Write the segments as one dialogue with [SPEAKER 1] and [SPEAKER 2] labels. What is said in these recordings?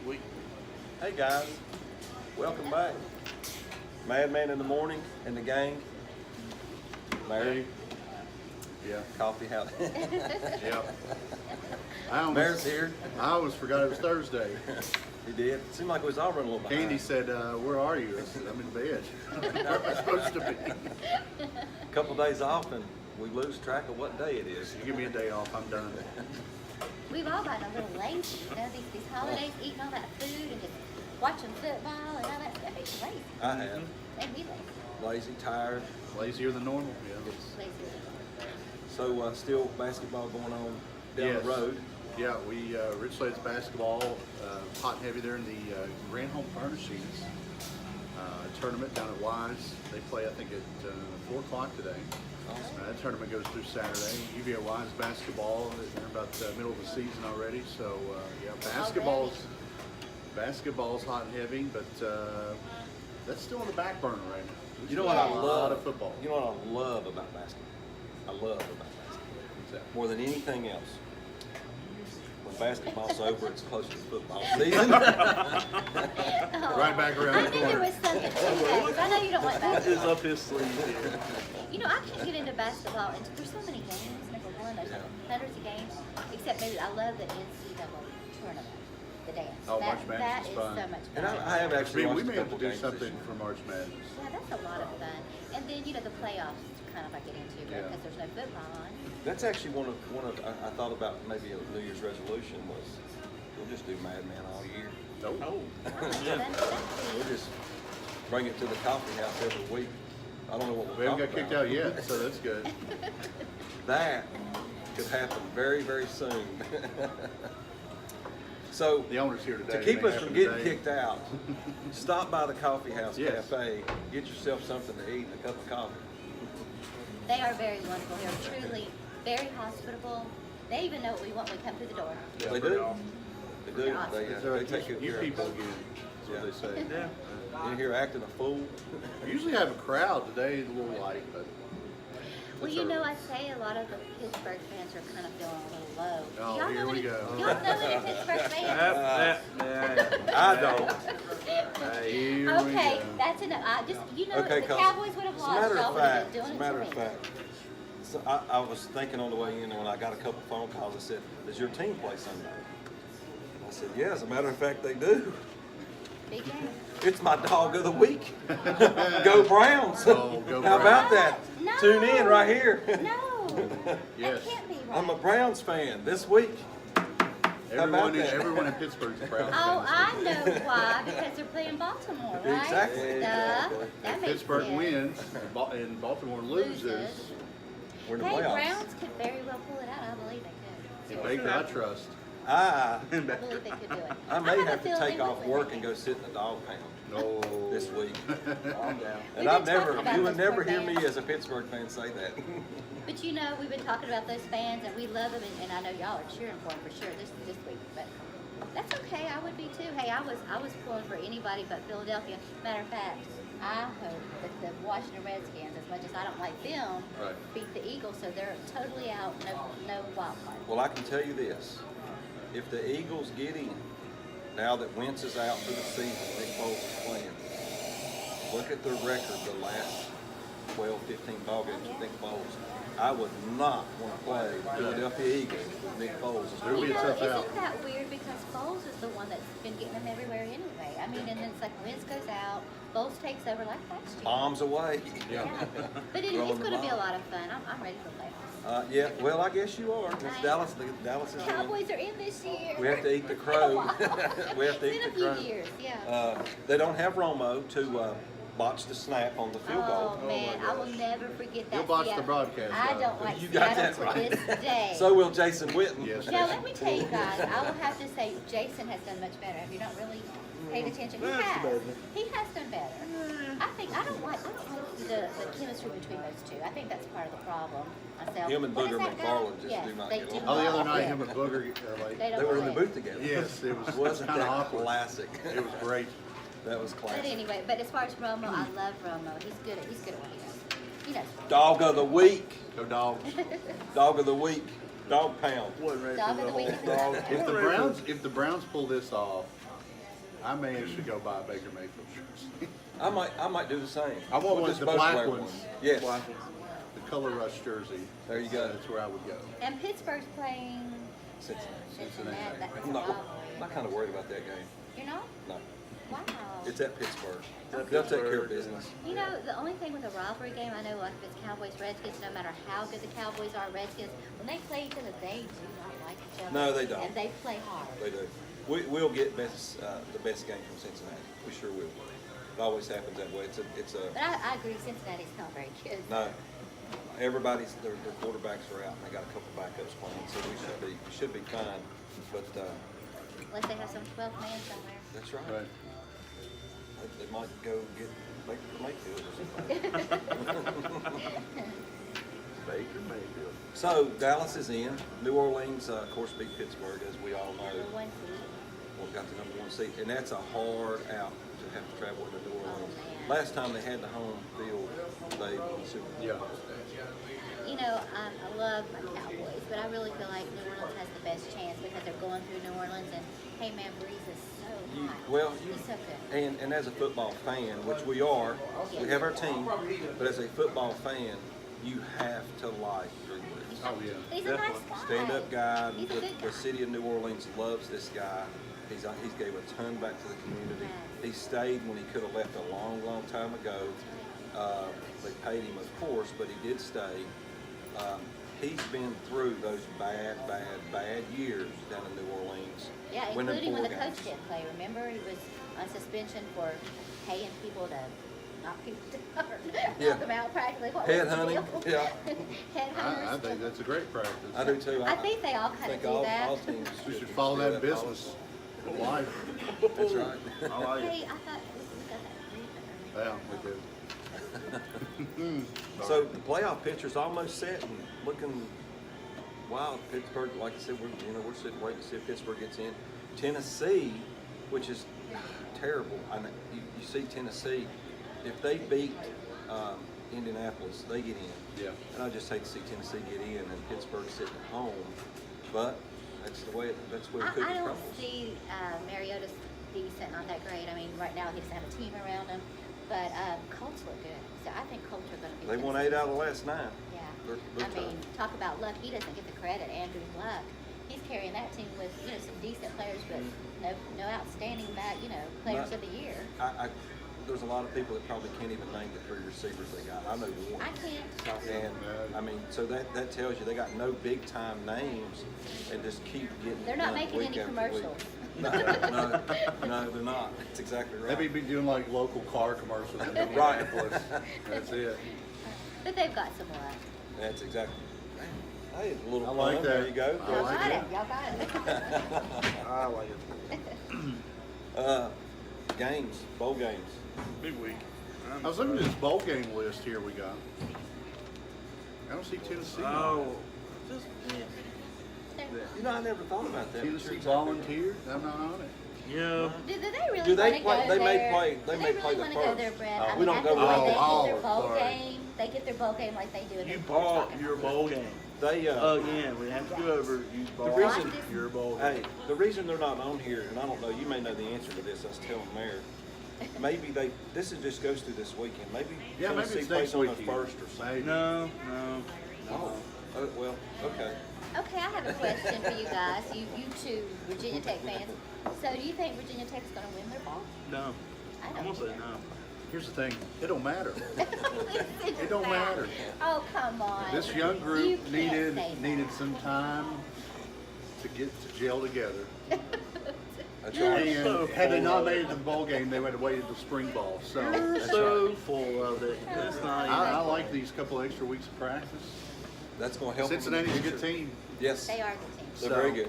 [SPEAKER 1] week.
[SPEAKER 2] Hey guys, welcome back. Madman in the morning and the gang. Mary.
[SPEAKER 1] Yeah.
[SPEAKER 2] Coffee house.
[SPEAKER 1] Yeah.
[SPEAKER 2] Mary's here.
[SPEAKER 1] I almost forgot it was Thursday.
[SPEAKER 2] He did. It seemed like we was all running a little behind.
[SPEAKER 1] Candy said, where are you? I said, I'm in bed. Where am I supposed to be?
[SPEAKER 2] A couple days off and we lose track of what day it is.
[SPEAKER 1] You give me a day off, I'm done.
[SPEAKER 3] We've all gotten a little lazy, you know, these holidays, eating all that food and just watching football and all that stuff. It's lazy.
[SPEAKER 2] I have.
[SPEAKER 3] And we lazy.
[SPEAKER 2] Lazy, tired.
[SPEAKER 1] Lazier than normal. Yeah.
[SPEAKER 3] Lazy.
[SPEAKER 2] So still basketball going on down
[SPEAKER 1] Yes.
[SPEAKER 2] the road.
[SPEAKER 1] Yeah, we Rich Slade's basketball, hot and heavy there in the Grand Home Furnishings tournament down at Wise. They play, I think, at 4 o'clock today.
[SPEAKER 2] Awesome.
[SPEAKER 1] That tournament goes through Saturday. UVA Wise basketball, they're about the middle of the season already. So, yeah, basketball's hot and heavy, but that's still on the back burner right now.
[SPEAKER 2] You know what I
[SPEAKER 1] A
[SPEAKER 2] love?
[SPEAKER 1] lot of football.
[SPEAKER 2] You know what I love about basketball? I love about basketball. More than anything else. When basketball's over, it's closer to football season.
[SPEAKER 1] Right back around
[SPEAKER 3] I
[SPEAKER 1] the
[SPEAKER 3] knew there
[SPEAKER 1] corner.
[SPEAKER 3] was something to that, 'cause I know you don't like
[SPEAKER 4] That is
[SPEAKER 3] basketball.
[SPEAKER 4] up his sleeve here.
[SPEAKER 3] You know, I can't get into basketball, and there's so many games, number one, there's hundreds of games, except maybe I love the NCAA tournament, the dance.
[SPEAKER 1] Oh, March Madness
[SPEAKER 3] That
[SPEAKER 1] is
[SPEAKER 3] is
[SPEAKER 1] fun.
[SPEAKER 3] so much fun.
[SPEAKER 2] And I have actually
[SPEAKER 1] We
[SPEAKER 2] watched
[SPEAKER 1] may
[SPEAKER 2] a
[SPEAKER 1] have to
[SPEAKER 2] couple
[SPEAKER 1] do
[SPEAKER 2] games
[SPEAKER 1] something
[SPEAKER 2] this year.
[SPEAKER 1] for March Madness.
[SPEAKER 3] Yeah, that's a lot of fun. And then, you know, the playoffs kind of I get into
[SPEAKER 1] Yeah.
[SPEAKER 3] because there's no football on.
[SPEAKER 2] That's actually one of I thought about maybe a New Year's resolution was we'll just do Madman all year.
[SPEAKER 1] Nope.
[SPEAKER 4] Oh,
[SPEAKER 2] We'll just bring it to the coffee house every week. I don't know what
[SPEAKER 1] We
[SPEAKER 2] we'll
[SPEAKER 1] haven't
[SPEAKER 2] talk
[SPEAKER 1] got kicked
[SPEAKER 2] about.
[SPEAKER 1] out yet, so that's good.
[SPEAKER 2] That could happen very, very soon. So
[SPEAKER 1] The owner's here today.
[SPEAKER 2] to
[SPEAKER 1] It
[SPEAKER 2] keep
[SPEAKER 1] may
[SPEAKER 2] us from
[SPEAKER 1] happen
[SPEAKER 2] getting
[SPEAKER 1] today.
[SPEAKER 2] kicked out, stop by the coffee house
[SPEAKER 1] Yes.
[SPEAKER 2] cafe, get yourself something to eat and a cup of coffee.
[SPEAKER 3] They are very wonderful. They're truly very hospitable. They even know what we want when we come through the door.
[SPEAKER 1] Yeah,
[SPEAKER 2] They
[SPEAKER 1] pretty
[SPEAKER 2] do.
[SPEAKER 1] awesome.
[SPEAKER 2] They do. They take good
[SPEAKER 1] You
[SPEAKER 2] care of
[SPEAKER 1] people
[SPEAKER 2] us.
[SPEAKER 1] again, is what they say.
[SPEAKER 4] yeah.
[SPEAKER 2] In here acting a fool.
[SPEAKER 1] We usually have a crowd today, a little light, but.
[SPEAKER 3] Well,
[SPEAKER 1] that's
[SPEAKER 3] you
[SPEAKER 1] all
[SPEAKER 3] know,
[SPEAKER 1] right.
[SPEAKER 3] I say a lot of the Pittsburgh fans are kind of feeling a little low.
[SPEAKER 1] Oh,
[SPEAKER 3] Y'all
[SPEAKER 1] here
[SPEAKER 3] know
[SPEAKER 1] we
[SPEAKER 3] any,
[SPEAKER 1] go.
[SPEAKER 3] Y'all know any Pittsburgh fans?
[SPEAKER 2] I don't.
[SPEAKER 1] Here we
[SPEAKER 3] Okay,
[SPEAKER 1] go.
[SPEAKER 3] that's enough. I just, you know,
[SPEAKER 2] Okay,
[SPEAKER 3] if the
[SPEAKER 2] 'cause
[SPEAKER 3] Cowboys would have
[SPEAKER 2] as a
[SPEAKER 3] lost,
[SPEAKER 2] matter
[SPEAKER 3] y'all
[SPEAKER 2] of
[SPEAKER 3] would have
[SPEAKER 2] fact,
[SPEAKER 3] been
[SPEAKER 2] as
[SPEAKER 3] doing
[SPEAKER 2] a matter
[SPEAKER 3] it
[SPEAKER 2] of
[SPEAKER 3] to me.
[SPEAKER 2] fact, so I was thinking on the way in, and when I got a couple phone calls, I said, "Does your team play Sunday?" I said, "Yeah, as a matter of fact, they do.
[SPEAKER 3] Big game.
[SPEAKER 2] It's my dog of the week. Go Browns!
[SPEAKER 1] Oh, go
[SPEAKER 2] How about that?
[SPEAKER 3] No.
[SPEAKER 2] Tune in right here.
[SPEAKER 3] No,
[SPEAKER 1] Yes.
[SPEAKER 3] that can't be right.
[SPEAKER 2] I'm a Browns fan this week.
[SPEAKER 1] Everyone,
[SPEAKER 2] that?
[SPEAKER 1] Everyone in Pittsburgh's a Browns
[SPEAKER 3] Oh,
[SPEAKER 1] fan.
[SPEAKER 3] I know why, because they're playing Baltimore, right?
[SPEAKER 2] Exactly.
[SPEAKER 3] Duh. That
[SPEAKER 1] If
[SPEAKER 3] makes
[SPEAKER 1] Pittsburgh
[SPEAKER 3] sense.
[SPEAKER 1] wins and Baltimore loses,
[SPEAKER 2] We're in the
[SPEAKER 3] Hey,
[SPEAKER 2] playoffs.
[SPEAKER 3] Browns could very well pull it out. I believe they could.
[SPEAKER 1] Baker, I trust.
[SPEAKER 2] I
[SPEAKER 3] I believe they could do it.
[SPEAKER 2] I may
[SPEAKER 3] have a
[SPEAKER 2] have to
[SPEAKER 3] feeling
[SPEAKER 2] take
[SPEAKER 3] they
[SPEAKER 2] off
[SPEAKER 3] would.
[SPEAKER 2] work and go sit in the dog pound
[SPEAKER 1] No.
[SPEAKER 2] this week.
[SPEAKER 4] Calm down.
[SPEAKER 3] We've
[SPEAKER 2] And I've
[SPEAKER 3] been
[SPEAKER 2] never,
[SPEAKER 3] talking about
[SPEAKER 2] you would
[SPEAKER 3] those
[SPEAKER 2] never
[SPEAKER 3] poor
[SPEAKER 2] hear me
[SPEAKER 3] fans.
[SPEAKER 2] as a Pittsburgh fan say that.
[SPEAKER 3] But you know, we've been talking about those fans, and we love them, and I know y'all are cheering for them for sure this week. But that's okay. I would be too. Hey, I was pulling for anybody but Philadelphia. Matter of fact, I hope that the Washington Redskins, as much as I don't like them,
[SPEAKER 1] Right.
[SPEAKER 3] beat the Eagles, so they're totally out. No wild card.
[SPEAKER 2] Well, I can tell you this. If the Eagles get in, now that Wentz is out for the season, Nick Foles is playing, look at their record the last 12, 15 ball games with Nick Foles. I would not want to play the Philadelphia Eagles with Nick Foles.
[SPEAKER 1] It'll be a tough out.
[SPEAKER 3] Isn't that weird? Because Foles is the one that's been getting them everywhere anyway. I mean, and then it's like Wentz goes out, Foles takes over like last year.
[SPEAKER 2] Bombs away.
[SPEAKER 1] Yeah.
[SPEAKER 3] But
[SPEAKER 2] Throwing
[SPEAKER 3] it's
[SPEAKER 2] the
[SPEAKER 3] going to be a
[SPEAKER 2] ball.
[SPEAKER 3] lot of fun. I'm ready for playoffs.
[SPEAKER 2] Yeah, well, I guess you are. It's
[SPEAKER 3] I am.
[SPEAKER 2] Dallas is in.
[SPEAKER 3] Cowboys are in this year.
[SPEAKER 2] We have to eat the
[SPEAKER 3] It's
[SPEAKER 2] crow.
[SPEAKER 3] been a while.
[SPEAKER 2] We have to
[SPEAKER 3] It's
[SPEAKER 2] eat
[SPEAKER 3] been
[SPEAKER 2] the
[SPEAKER 3] a
[SPEAKER 2] crow.
[SPEAKER 3] few years, yeah.
[SPEAKER 2] They don't have Romo to botch the snap on the field goal.
[SPEAKER 3] Oh man, I will never forget that.
[SPEAKER 1] You'll botch the
[SPEAKER 3] Seattle.
[SPEAKER 1] broadcast,
[SPEAKER 3] I
[SPEAKER 1] though.
[SPEAKER 3] don't like
[SPEAKER 2] You got
[SPEAKER 3] Seattle
[SPEAKER 2] that
[SPEAKER 3] to
[SPEAKER 2] right.
[SPEAKER 3] this day.
[SPEAKER 2] So will Jason Witten.
[SPEAKER 1] Yes.
[SPEAKER 3] Now let me tell you guys, I will have to say Jason has done much better. Have you not really paid attention? He
[SPEAKER 4] That's
[SPEAKER 3] has.
[SPEAKER 4] debatable.
[SPEAKER 3] He has done better. I don't like the chemistry between those two. I think that's part of the problem. Myself.
[SPEAKER 2] Him and
[SPEAKER 3] What is
[SPEAKER 2] Booger
[SPEAKER 3] that guy?
[SPEAKER 2] McFarland just
[SPEAKER 3] Yes,
[SPEAKER 2] do not
[SPEAKER 3] they
[SPEAKER 2] get
[SPEAKER 3] do
[SPEAKER 2] along.
[SPEAKER 1] Oh, the other
[SPEAKER 3] not
[SPEAKER 1] night,
[SPEAKER 3] fit.
[SPEAKER 1] him and Booger,
[SPEAKER 3] They don't
[SPEAKER 2] They were in the
[SPEAKER 3] fit.
[SPEAKER 2] booth together.
[SPEAKER 1] yes, it was
[SPEAKER 2] Wasn't
[SPEAKER 1] kind of
[SPEAKER 2] that
[SPEAKER 1] awkward.
[SPEAKER 2] classic?
[SPEAKER 1] It was great.
[SPEAKER 2] That was
[SPEAKER 3] But
[SPEAKER 2] classic.
[SPEAKER 3] anyway, but as far as Romo, I love Romo. He's good at what he does. He knows.
[SPEAKER 2] Dog of the week.
[SPEAKER 1] Go Dogs.
[SPEAKER 2] Dog of the week. Dog pound.
[SPEAKER 4] Wasn't ready
[SPEAKER 3] Dog
[SPEAKER 4] for
[SPEAKER 3] of the
[SPEAKER 4] the
[SPEAKER 3] week
[SPEAKER 4] whole
[SPEAKER 3] is the
[SPEAKER 4] dog.
[SPEAKER 3] best.
[SPEAKER 1] If the Browns pull this off, I may actually go buy a Baker Mayfield jersey.
[SPEAKER 2] I might do the same.
[SPEAKER 1] I want
[SPEAKER 2] We'll
[SPEAKER 1] one of
[SPEAKER 2] just
[SPEAKER 1] the
[SPEAKER 2] both
[SPEAKER 1] black
[SPEAKER 2] wear
[SPEAKER 1] ones.
[SPEAKER 2] one. Yes.
[SPEAKER 1] The color rush jersey.
[SPEAKER 2] There you go.
[SPEAKER 1] That's where I would go.
[SPEAKER 3] And Pittsburgh's playing
[SPEAKER 1] Cincinnati.
[SPEAKER 3] That's
[SPEAKER 2] I'm
[SPEAKER 3] a
[SPEAKER 2] not,
[SPEAKER 3] rivalry.
[SPEAKER 2] I'm not kind of worried about that game.
[SPEAKER 3] You know?
[SPEAKER 2] No.
[SPEAKER 3] Wow.
[SPEAKER 2] It's at Pittsburgh.
[SPEAKER 4] At
[SPEAKER 2] They'll take care of
[SPEAKER 4] Pittsburgh,
[SPEAKER 2] business.
[SPEAKER 3] You know, the only thing with a rivalry game, I know, like if it's Cowboys-Redskins, no matter how good the Cowboys are, Redskins, when they play each other, they do not like each other.
[SPEAKER 2] No, they don't.
[SPEAKER 3] And they play hard.
[SPEAKER 2] They do. We'll get the best game from Cincinnati. We sure will. It always happens that way. It's a
[SPEAKER 3] But I agree, Cincinnati's not very good.
[SPEAKER 2] no. Everybody's their quarterbacks are out. And they got a couple backups playing, so we should be fine. But
[SPEAKER 3] Unless they have some 12th man somewhere.
[SPEAKER 2] that's right.
[SPEAKER 1] Right.
[SPEAKER 2] They might go get Baker Mayfield or something.
[SPEAKER 4] Baker Mayfield.
[SPEAKER 2] So Dallas is in. New Orleans, of course, beat Pittsburgh, as we all know.
[SPEAKER 3] Number 1 seed.
[SPEAKER 2] Well, got the number 1 seed, and that's a hard out to have to travel to New Orleans.
[SPEAKER 3] man.
[SPEAKER 2] Last time they had the home field, they won the Super Bowl.
[SPEAKER 1] Yeah.
[SPEAKER 3] You know, I love my Cowboys, but I really feel like New Orleans has the best chance because they're going through New Orleans, and hey man, Breeze is so hot. He's so good.
[SPEAKER 2] And as a football fan, which we are, we have our team, but as a football fan, you have to like Drew Brees.
[SPEAKER 1] Oh, yeah.
[SPEAKER 3] He's a nice guy.
[SPEAKER 2] Stand-up guy.
[SPEAKER 3] He's a good guy.
[SPEAKER 2] The city of New Orleans loves this guy. He's gave a ton back to the community. He stayed when he could have left a long, long time ago. They paid him, of course, but he did stay. He's been through those bad years down in New Orleans.
[SPEAKER 3] Yeah,
[SPEAKER 2] winning
[SPEAKER 3] including when
[SPEAKER 2] 4
[SPEAKER 3] the
[SPEAKER 2] games.
[SPEAKER 3] coach didn't play. Remember, he was on suspension for paying people to knock people down,
[SPEAKER 2] Yeah.
[SPEAKER 3] knock them out practically. What was the
[SPEAKER 2] Headhunting,
[SPEAKER 3] deal?
[SPEAKER 2] yeah.
[SPEAKER 3] Headhunters.
[SPEAKER 1] I think that's a great practice.
[SPEAKER 2] I do too.
[SPEAKER 3] I think they all kind of
[SPEAKER 2] think
[SPEAKER 3] do
[SPEAKER 2] all,
[SPEAKER 3] that.
[SPEAKER 2] all teams
[SPEAKER 1] We should follow that business for life.
[SPEAKER 2] That's right.
[SPEAKER 4] I like
[SPEAKER 3] Hey,
[SPEAKER 4] it.
[SPEAKER 3] I thought we got that.
[SPEAKER 1] Yeah, we do.
[SPEAKER 2] So the playoff picture's almost set and looking wild. Pittsburgh, like I said, we're sitting waiting to see if Pittsburgh gets in. Tennessee, which is terrible. I know, you see Tennessee, if they beat Indianapolis, they get in.
[SPEAKER 1] Yeah.
[SPEAKER 2] And I just hate to see Tennessee get in and Pittsburgh sitting at home. But that's the way the cookie
[SPEAKER 3] I don't
[SPEAKER 2] crumbles.
[SPEAKER 3] see Mariota's decent, not that great. I mean, right now he doesn't have a team around him, but Colts look good. So I think Colts are going to be.
[SPEAKER 2] They won 8 out of the last 9.
[SPEAKER 3] Yeah.
[SPEAKER 2] They're
[SPEAKER 3] I mean, talk about luck. He doesn't get the credit. Andrew Luck. He's carrying that team with some decent players, but no outstanding players of the year.
[SPEAKER 2] There's a lot of people that probably can't even name the 3 receivers they got. I know one.
[SPEAKER 3] I can't.
[SPEAKER 2] And I mean, so that tells you they got no big time names and just keep getting.
[SPEAKER 3] They're not
[SPEAKER 2] done
[SPEAKER 3] making
[SPEAKER 2] week
[SPEAKER 3] any
[SPEAKER 2] after
[SPEAKER 3] commercials.
[SPEAKER 2] week. No, they're not. That's exactly right.
[SPEAKER 1] Maybe be doing like local car commercials in
[SPEAKER 2] Right.
[SPEAKER 1] Indianapolis. That's it.
[SPEAKER 3] But they've got some luck.
[SPEAKER 2] That's exactly. Hey, a little
[SPEAKER 1] I like
[SPEAKER 2] fun.
[SPEAKER 1] that.
[SPEAKER 2] There you go.
[SPEAKER 1] I
[SPEAKER 3] Y'all
[SPEAKER 1] like
[SPEAKER 3] got
[SPEAKER 1] it.
[SPEAKER 3] it. Y'all got it.
[SPEAKER 4] I like it.
[SPEAKER 2] Games, bowl games.
[SPEAKER 4] Big week.
[SPEAKER 1] I was looking at this bowl game list here we got. I don't see Tennessee.
[SPEAKER 4] Oh, just
[SPEAKER 2] You know, I never thought about that. but
[SPEAKER 1] Tennessee
[SPEAKER 2] you're exactly right.
[SPEAKER 1] volunteered. I'm not on it.
[SPEAKER 4] yeah.
[SPEAKER 3] Do they really
[SPEAKER 2] Do they
[SPEAKER 3] want to
[SPEAKER 2] play-
[SPEAKER 3] go
[SPEAKER 2] they may
[SPEAKER 3] there?
[SPEAKER 2] play- they
[SPEAKER 3] Do
[SPEAKER 2] may
[SPEAKER 3] they
[SPEAKER 2] play
[SPEAKER 3] really
[SPEAKER 2] the
[SPEAKER 3] want to go
[SPEAKER 2] first.
[SPEAKER 3] there, Brett?
[SPEAKER 2] Oh,
[SPEAKER 3] I
[SPEAKER 2] we
[SPEAKER 3] mean,
[SPEAKER 2] don't
[SPEAKER 3] I
[SPEAKER 2] go
[SPEAKER 3] think
[SPEAKER 2] with
[SPEAKER 3] they
[SPEAKER 1] all.
[SPEAKER 3] get their bowl
[SPEAKER 1] Sorry.
[SPEAKER 3] game. They get their bowl game like they do in
[SPEAKER 4] You
[SPEAKER 3] the
[SPEAKER 4] bought
[SPEAKER 3] soccer
[SPEAKER 4] your
[SPEAKER 3] league.
[SPEAKER 4] bowl game.
[SPEAKER 2] They
[SPEAKER 4] Again, we have to go over. You bought
[SPEAKER 2] reason-
[SPEAKER 4] your bowl game.
[SPEAKER 2] Hey, the reason they're not on here, and I don't know, you may know the answer to this. I was telling Mayor. Maybe this just goes through this weekend. Maybe
[SPEAKER 1] Yeah, maybe
[SPEAKER 2] Tennessee
[SPEAKER 1] it's
[SPEAKER 2] plays
[SPEAKER 1] next
[SPEAKER 2] on the
[SPEAKER 1] weekend.
[SPEAKER 2] first or something.
[SPEAKER 1] Maybe.
[SPEAKER 4] No.
[SPEAKER 2] Oh, well, okay.
[SPEAKER 3] Okay, I have a question for you guys. You two Virginia Tech fans. So, do you think Virginia Tech's going to win their ball?
[SPEAKER 4] No.
[SPEAKER 3] I
[SPEAKER 4] I'm
[SPEAKER 3] don't.
[SPEAKER 4] gonna say no.
[SPEAKER 1] Here's the thing. It don't matter.
[SPEAKER 3] It
[SPEAKER 1] don't matter.
[SPEAKER 3] Oh, come on.
[SPEAKER 1] This young
[SPEAKER 3] You
[SPEAKER 1] group
[SPEAKER 3] can't
[SPEAKER 1] needed
[SPEAKER 3] say that.
[SPEAKER 1] some time to get to gel together.
[SPEAKER 2] That's right.
[SPEAKER 1] And
[SPEAKER 4] so
[SPEAKER 1] had they
[SPEAKER 4] full
[SPEAKER 1] not
[SPEAKER 4] of
[SPEAKER 1] made
[SPEAKER 4] it.
[SPEAKER 1] it to the bowl game, they would have waited till spring ball. So
[SPEAKER 4] You're so full of it. It's not even.
[SPEAKER 1] I like these couple extra weeks of practice.
[SPEAKER 2] That's going to help. them in the
[SPEAKER 1] Cincinnati's a good
[SPEAKER 2] future.
[SPEAKER 1] team.
[SPEAKER 2] Yes,
[SPEAKER 3] They are a good team.
[SPEAKER 2] they're
[SPEAKER 1] So-
[SPEAKER 2] very good.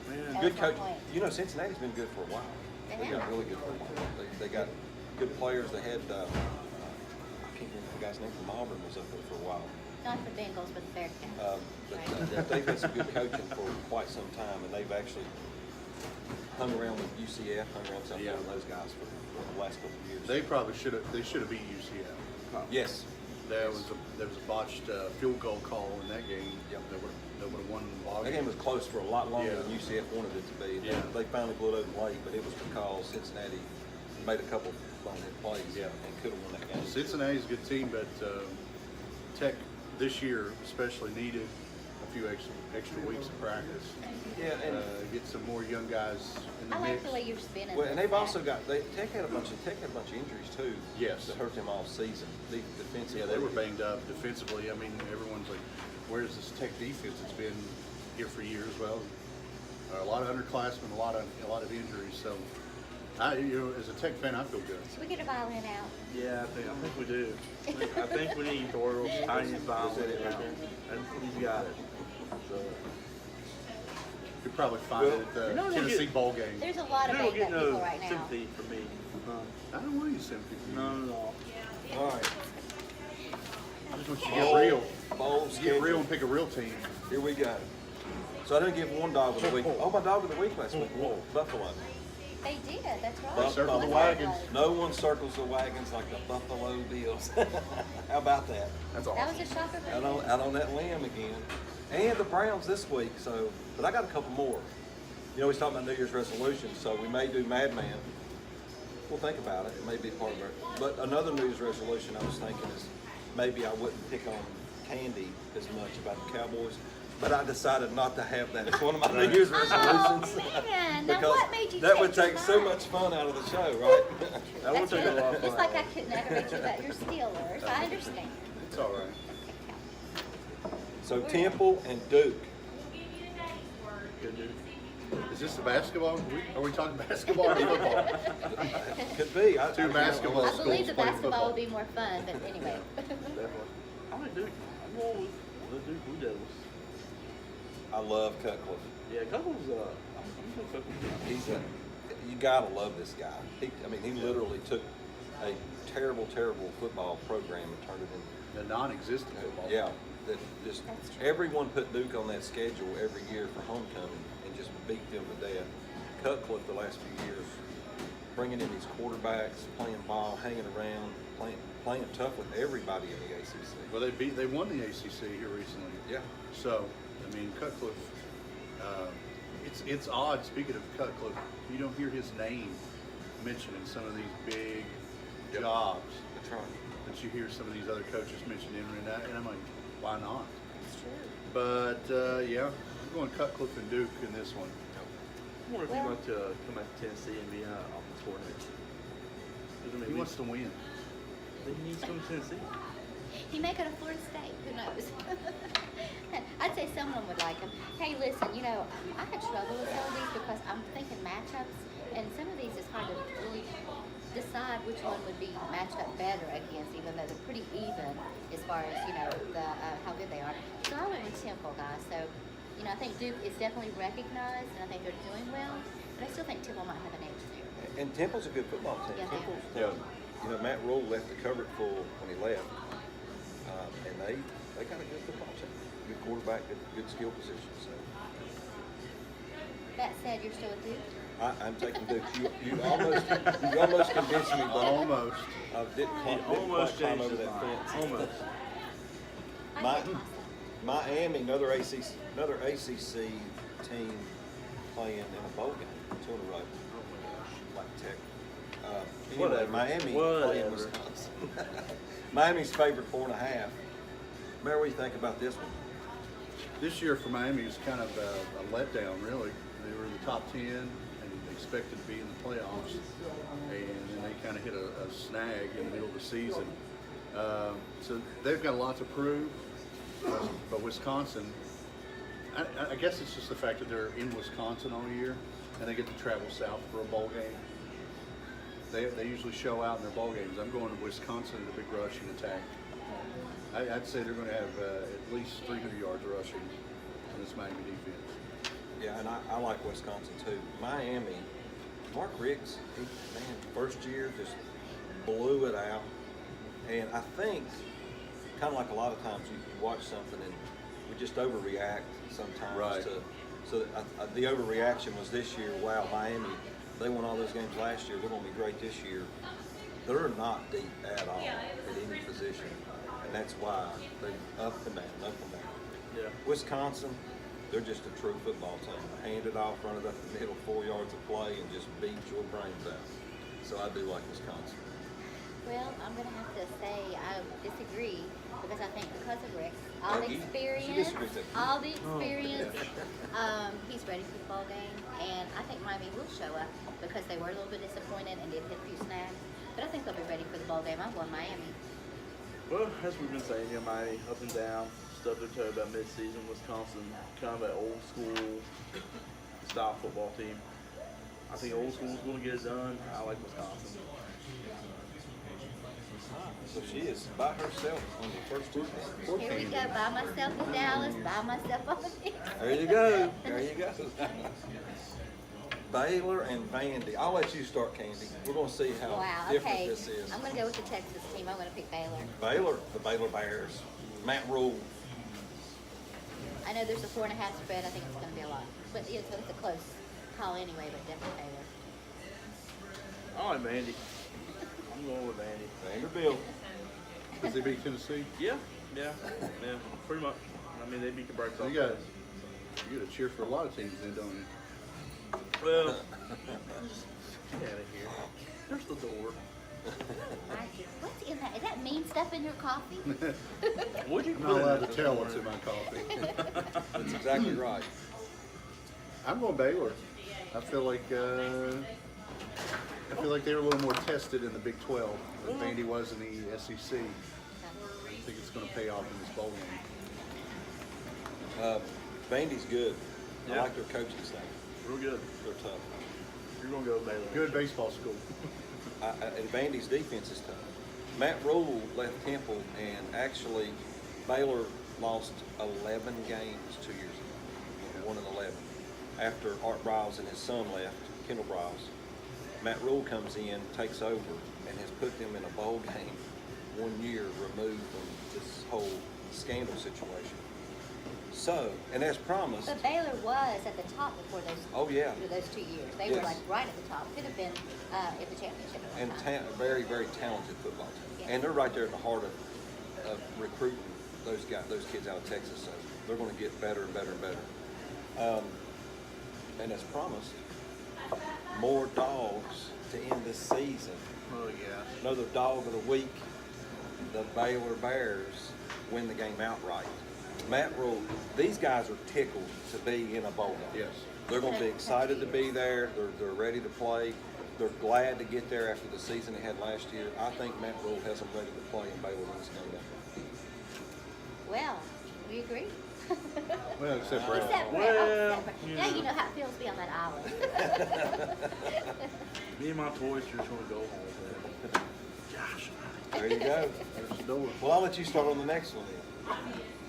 [SPEAKER 4] Man.
[SPEAKER 2] Good
[SPEAKER 3] That's my
[SPEAKER 2] coach.
[SPEAKER 3] point.
[SPEAKER 2] You know, Cincinnati's been good for a while.
[SPEAKER 3] They
[SPEAKER 2] They got
[SPEAKER 3] have.
[SPEAKER 2] really good for a while. They got good players. They had, I can't remember the guy's name from Auburn was up there for a while.
[SPEAKER 3] Not the Bengals, but the Bearcats.
[SPEAKER 2] But they've had some good coaching for quite some time, and they've actually hung around with UCF, hung around South Carolina, those guys for the last couple of years.
[SPEAKER 1] They probably should have. They should have beat UCF.
[SPEAKER 2] Yes,
[SPEAKER 1] There was a botched field goal call in that game.
[SPEAKER 2] Yep.
[SPEAKER 1] That would have won the ball
[SPEAKER 2] That game was close for a lot longer than UCF wanted it to be.
[SPEAKER 1] Yeah.
[SPEAKER 2] They finally blew it open late, but it was because Cincinnati made a couple bonehead plays and could have won that game.
[SPEAKER 1] Cincinnati's a good team, but Tech this year especially needed a few extra weeks of practice.
[SPEAKER 2] Yeah, and
[SPEAKER 1] Get some more young guys in the
[SPEAKER 3] I
[SPEAKER 1] mix.
[SPEAKER 3] like the way you're spinning.
[SPEAKER 2] well, and
[SPEAKER 3] this,
[SPEAKER 2] they've
[SPEAKER 3] Matt.
[SPEAKER 2] also got Tech had a bunch of injuries too.
[SPEAKER 1] Yes.
[SPEAKER 2] That hurt them all season. Defensively.
[SPEAKER 1] Yeah, they were banged up defensively. I mean, everyone's like, "Where's this Tech defense? It's been here for years." Well, a lot of underclassmen, a lot of injuries. So, as a Tech fan, I feel good.
[SPEAKER 3] Should we get a violin out?
[SPEAKER 4] Yeah, I think we do. I think we need Doyle's tiniest violin right there. He's got it. So,
[SPEAKER 1] You'll probably find it at
[SPEAKER 4] you're
[SPEAKER 1] the
[SPEAKER 4] not gonna
[SPEAKER 1] Tennessee
[SPEAKER 4] get-
[SPEAKER 1] bowl game.
[SPEAKER 3] There's a lot of
[SPEAKER 4] you don't
[SPEAKER 3] banged
[SPEAKER 4] get
[SPEAKER 3] up people
[SPEAKER 4] no
[SPEAKER 3] right now.
[SPEAKER 4] sympathy from me.
[SPEAKER 1] I don't want any sympathy from you.
[SPEAKER 4] No.
[SPEAKER 2] All right.
[SPEAKER 1] I just want you to get real.
[SPEAKER 2] Bowl
[SPEAKER 1] Get
[SPEAKER 2] schedule.
[SPEAKER 1] real and pick a real team.
[SPEAKER 2] Here we go. So I didn't give one dog of the week. Oh, my dog of the week last week. Buffalo.
[SPEAKER 3] They did, that's right.
[SPEAKER 1] They circled the
[SPEAKER 3] Buffalo.
[SPEAKER 1] wagons.
[SPEAKER 2] No one circles the wagons like the Buffalo Bills. How about that?
[SPEAKER 1] That's
[SPEAKER 3] That
[SPEAKER 1] awesome.
[SPEAKER 3] was a shocker for
[SPEAKER 2] Out
[SPEAKER 3] me.
[SPEAKER 2] on that limb again. And the Browns this week. So, but I got a couple more. You know, we talking about New Year's resolutions, so we may do Madman. We'll think about it. It may be part of it. But another New Year's resolution I was thinking is maybe I wouldn't pick on Candy as much about the Cowboys. But I decided not to have that as one of my New Year's resolutions.
[SPEAKER 3] Oh, man. Now
[SPEAKER 2] Because
[SPEAKER 3] what made you
[SPEAKER 2] that would
[SPEAKER 3] change your
[SPEAKER 2] take so
[SPEAKER 3] mind?
[SPEAKER 2] much fun out of the show, right?
[SPEAKER 4] That would
[SPEAKER 3] That's
[SPEAKER 4] take a
[SPEAKER 3] good.
[SPEAKER 4] lot of
[SPEAKER 3] It's
[SPEAKER 4] fun.
[SPEAKER 3] like I couldn't aggravate you about your Steelers. I understand.
[SPEAKER 1] It's all right.
[SPEAKER 2] So Temple and Duke.
[SPEAKER 4] Good dude.
[SPEAKER 1] Is this the basketball? Are we talking basketball or football?
[SPEAKER 2] Could be.
[SPEAKER 1] Two basketball
[SPEAKER 3] I
[SPEAKER 1] schools
[SPEAKER 3] believe the
[SPEAKER 1] playing
[SPEAKER 3] basketball
[SPEAKER 1] football.
[SPEAKER 3] would be more fun, but anyway.
[SPEAKER 4] Definitely. I like Duke. I'm going with the Duke Blue Devils.
[SPEAKER 2] I love Cutcliffe.
[SPEAKER 4] Yeah, Couples, I'm going Couples.
[SPEAKER 2] You gotta love this guy. He literally took a terrible football program and turned it into
[SPEAKER 1] The non-existent football.
[SPEAKER 2] yeah. That just
[SPEAKER 3] That's true.
[SPEAKER 2] everyone put Duke on that schedule every year for homecoming and just beat them to death. Cutcliffe the last few years, bringing in these quarterbacks, playing ball, hanging around, playing tough with everybody in the ACC.
[SPEAKER 1] Well, they won the ACC here recently.
[SPEAKER 2] Yeah.
[SPEAKER 1] So, I mean, Cutcliffe. It's odd. Speaking of Cutcliffe, you don't hear his name mentioned in some of these big
[SPEAKER 2] Yep.
[SPEAKER 1] jobs
[SPEAKER 2] That's right.
[SPEAKER 1] that you hear some of these other coaches mentioned in, and I'm like, why not?
[SPEAKER 3] It's true.
[SPEAKER 1] But yeah, I'm going Cutcliffe and Duke in this one.
[SPEAKER 4] I wonder if he'd like to come back to Tennessee and be an offense coordinator. 'Cause, I mean,
[SPEAKER 1] He wants to win.
[SPEAKER 4] he needs to come to Tennessee.
[SPEAKER 3] He may go to Florida State. Who knows? I'd say someone would like him. Hey, listen, I could struggle with some of these because I'm thinking matchups, and some of these is hard to really decide which one would be matched up better against, even though they're pretty even as far as how good they are. So I went with Temple, guys. So I think Duke is definitely recognized, and I think they're doing well. But I still think Temple might have an edge there.
[SPEAKER 2] And Temple's a good football team.
[SPEAKER 3] Yeah, they
[SPEAKER 2] Temple's,
[SPEAKER 1] are.
[SPEAKER 2] Matt Rule left the cupboard full when he left, and they got a good football team, good quarterback, good skill position. So
[SPEAKER 3] That said, you're still with Duke?
[SPEAKER 2] I'm taking Duke. You almost convinced me, but
[SPEAKER 1] Almost.
[SPEAKER 2] I didn't
[SPEAKER 4] He
[SPEAKER 2] quite
[SPEAKER 4] almost
[SPEAKER 2] climb
[SPEAKER 4] changed
[SPEAKER 2] over
[SPEAKER 4] his
[SPEAKER 2] that
[SPEAKER 4] mind.
[SPEAKER 2] fence.
[SPEAKER 4] Almost.
[SPEAKER 3] I
[SPEAKER 2] My-
[SPEAKER 3] did myself.
[SPEAKER 2] Miami, another ACC team playing in a bowl game, 2 in a row. Like Tech. Anyway,
[SPEAKER 4] Whatever.
[SPEAKER 2] Miami
[SPEAKER 4] Whatever.
[SPEAKER 2] playing Wisconsin. Miami's favored 4.5. Mary, what do you think about this one?
[SPEAKER 1] This year for Miami is kind of a letdown, really. They were in the top 10 and expected to be in the playoffs, and then they kind of hit a snag in the middle of the season. So they've got a lot to prove, but Wisconsin, I guess it's just the fact that they're in Wisconsin all year, and they get to travel south for a bowl game. They usually show out in their bowl games. I'm going to Wisconsin in a big rushing attack. I'd say they're going to have at least 300 yards rushing on this Miami defense.
[SPEAKER 2] Yeah, and I like Wisconsin too. Miami, Mark Richt, first year just blew it out. And I think, kind of like a lot of times you watch something and we just overreact sometimes.
[SPEAKER 1] Right.
[SPEAKER 2] So the overreaction was this year, wow, Miami, they won all those games last year, they're going to be great this year. They're not deep at all at any position. And that's why they up and down, up and down.
[SPEAKER 4] Yeah.
[SPEAKER 2] Wisconsin, they're just a true football team. Hand it off, run it up the middle, 4 yards of play, and just beat your brains out. So I do like Wisconsin.
[SPEAKER 3] Well, I'm gonna have to say I disagree because I think because of Rick, all the
[SPEAKER 2] She
[SPEAKER 3] experience,
[SPEAKER 2] disagrees with you.
[SPEAKER 3] all the experience, he's ready for the ball game, and I think Miami will show up because they were a little bit disappointed and did hit a few snags, but I think they'll be ready for the ball game. I'm going Miami.
[SPEAKER 4] Well, as we've been saying, Miami up and down, stubbed their toe about mid-season. Wisconsin, kind of an old school style football team. I think old school's going to get it done. I like Wisconsin.
[SPEAKER 2] So she is by herself on the first two games.
[SPEAKER 3] Here we go, by myself in Dallas, by myself on the
[SPEAKER 2] There you go. There you go. Baylor and Vandy. I'll let you start, Candy. We're going to see how
[SPEAKER 3] Wow,
[SPEAKER 2] different
[SPEAKER 3] okay.
[SPEAKER 2] this is.
[SPEAKER 3] I'm gonna go with the Texas team. I'm gonna pick Baylor.
[SPEAKER 2] Baylor, the Baylor Bears. Matt Rule.
[SPEAKER 3] I know there's a 4.5 spread. I think it's gonna be a lot, but it's a close call anyway. But definitely Baylor.
[SPEAKER 4] I like Vandy. I'm going with Vandy.
[SPEAKER 2] Vanderbilt.
[SPEAKER 1] Does they beat Tennessee?
[SPEAKER 4] Yeah, pretty much. I mean, they beat the brakes off.
[SPEAKER 1] You got to cheer for a lot of teams then, don't you?
[SPEAKER 4] Well, get out of here. There's the door.
[SPEAKER 3] What's in that? Is that mean stuff in your coffee?
[SPEAKER 4] Would you
[SPEAKER 1] I'm
[SPEAKER 4] put
[SPEAKER 1] not
[SPEAKER 4] it
[SPEAKER 1] allowed
[SPEAKER 4] in
[SPEAKER 1] to
[SPEAKER 4] the
[SPEAKER 1] tell
[SPEAKER 4] door?
[SPEAKER 1] what's in my coffee.
[SPEAKER 2] That's exactly right.
[SPEAKER 1] I'm going Baylor. I feel like they were a little more tested in the Big 12 than Vandy was in the SEC. I think it's going to pay off in this bowl game.
[SPEAKER 2] Vandy's good. I
[SPEAKER 4] Yeah.
[SPEAKER 2] like their coaching staff.
[SPEAKER 4] Real good.
[SPEAKER 2] They're tough.
[SPEAKER 4] You're going to go with Baylor.
[SPEAKER 1] Good baseball school.
[SPEAKER 2] And Vandy's defense is tough. Matt Rule left Temple, and actually Baylor lost 11 games 2 years ago. 1-11. After Art Briles and his son left, Kendall Briles, Matt Rule comes in, takes over, and has put them in a bowl game 1 year removed from this whole scandal situation. So, and as promised,
[SPEAKER 3] But Baylor was at the top before those.
[SPEAKER 2] Oh, yeah.
[SPEAKER 3] Those 2 years, they
[SPEAKER 2] Yes.
[SPEAKER 3] were like right at the top. Could have been in the championship. At
[SPEAKER 2] and
[SPEAKER 3] one time.
[SPEAKER 2] very, very talented football team.
[SPEAKER 3] Yes.
[SPEAKER 2] And they're right there at the heart of recruiting those kids out of Texas. So they're going to get better and better and better. And as promised, more dogs to end this season.
[SPEAKER 4] Oh, yeah.
[SPEAKER 2] Another dog of the week, the Baylor Bears win the game outright. Matt Rule, these guys are tickled to be in a bowl game.
[SPEAKER 1] Yes.
[SPEAKER 2] They're going to be excited to be there. They're ready to play. They're glad to get there after the season they had last year. I think Matt Rule has them ready to play, and Baylor wins the game.
[SPEAKER 3] Well, we agree.
[SPEAKER 1] Well, except for
[SPEAKER 3] Except Brett.
[SPEAKER 4] Well,
[SPEAKER 3] Except Brett.
[SPEAKER 4] you
[SPEAKER 3] Now
[SPEAKER 4] know.
[SPEAKER 3] you know how it feels to be on that island.
[SPEAKER 4] Me and my toys just want to go home, man. Gosh.
[SPEAKER 2] There you go.
[SPEAKER 1] There's the door.
[SPEAKER 2] Well, I'll let you start on the next one then.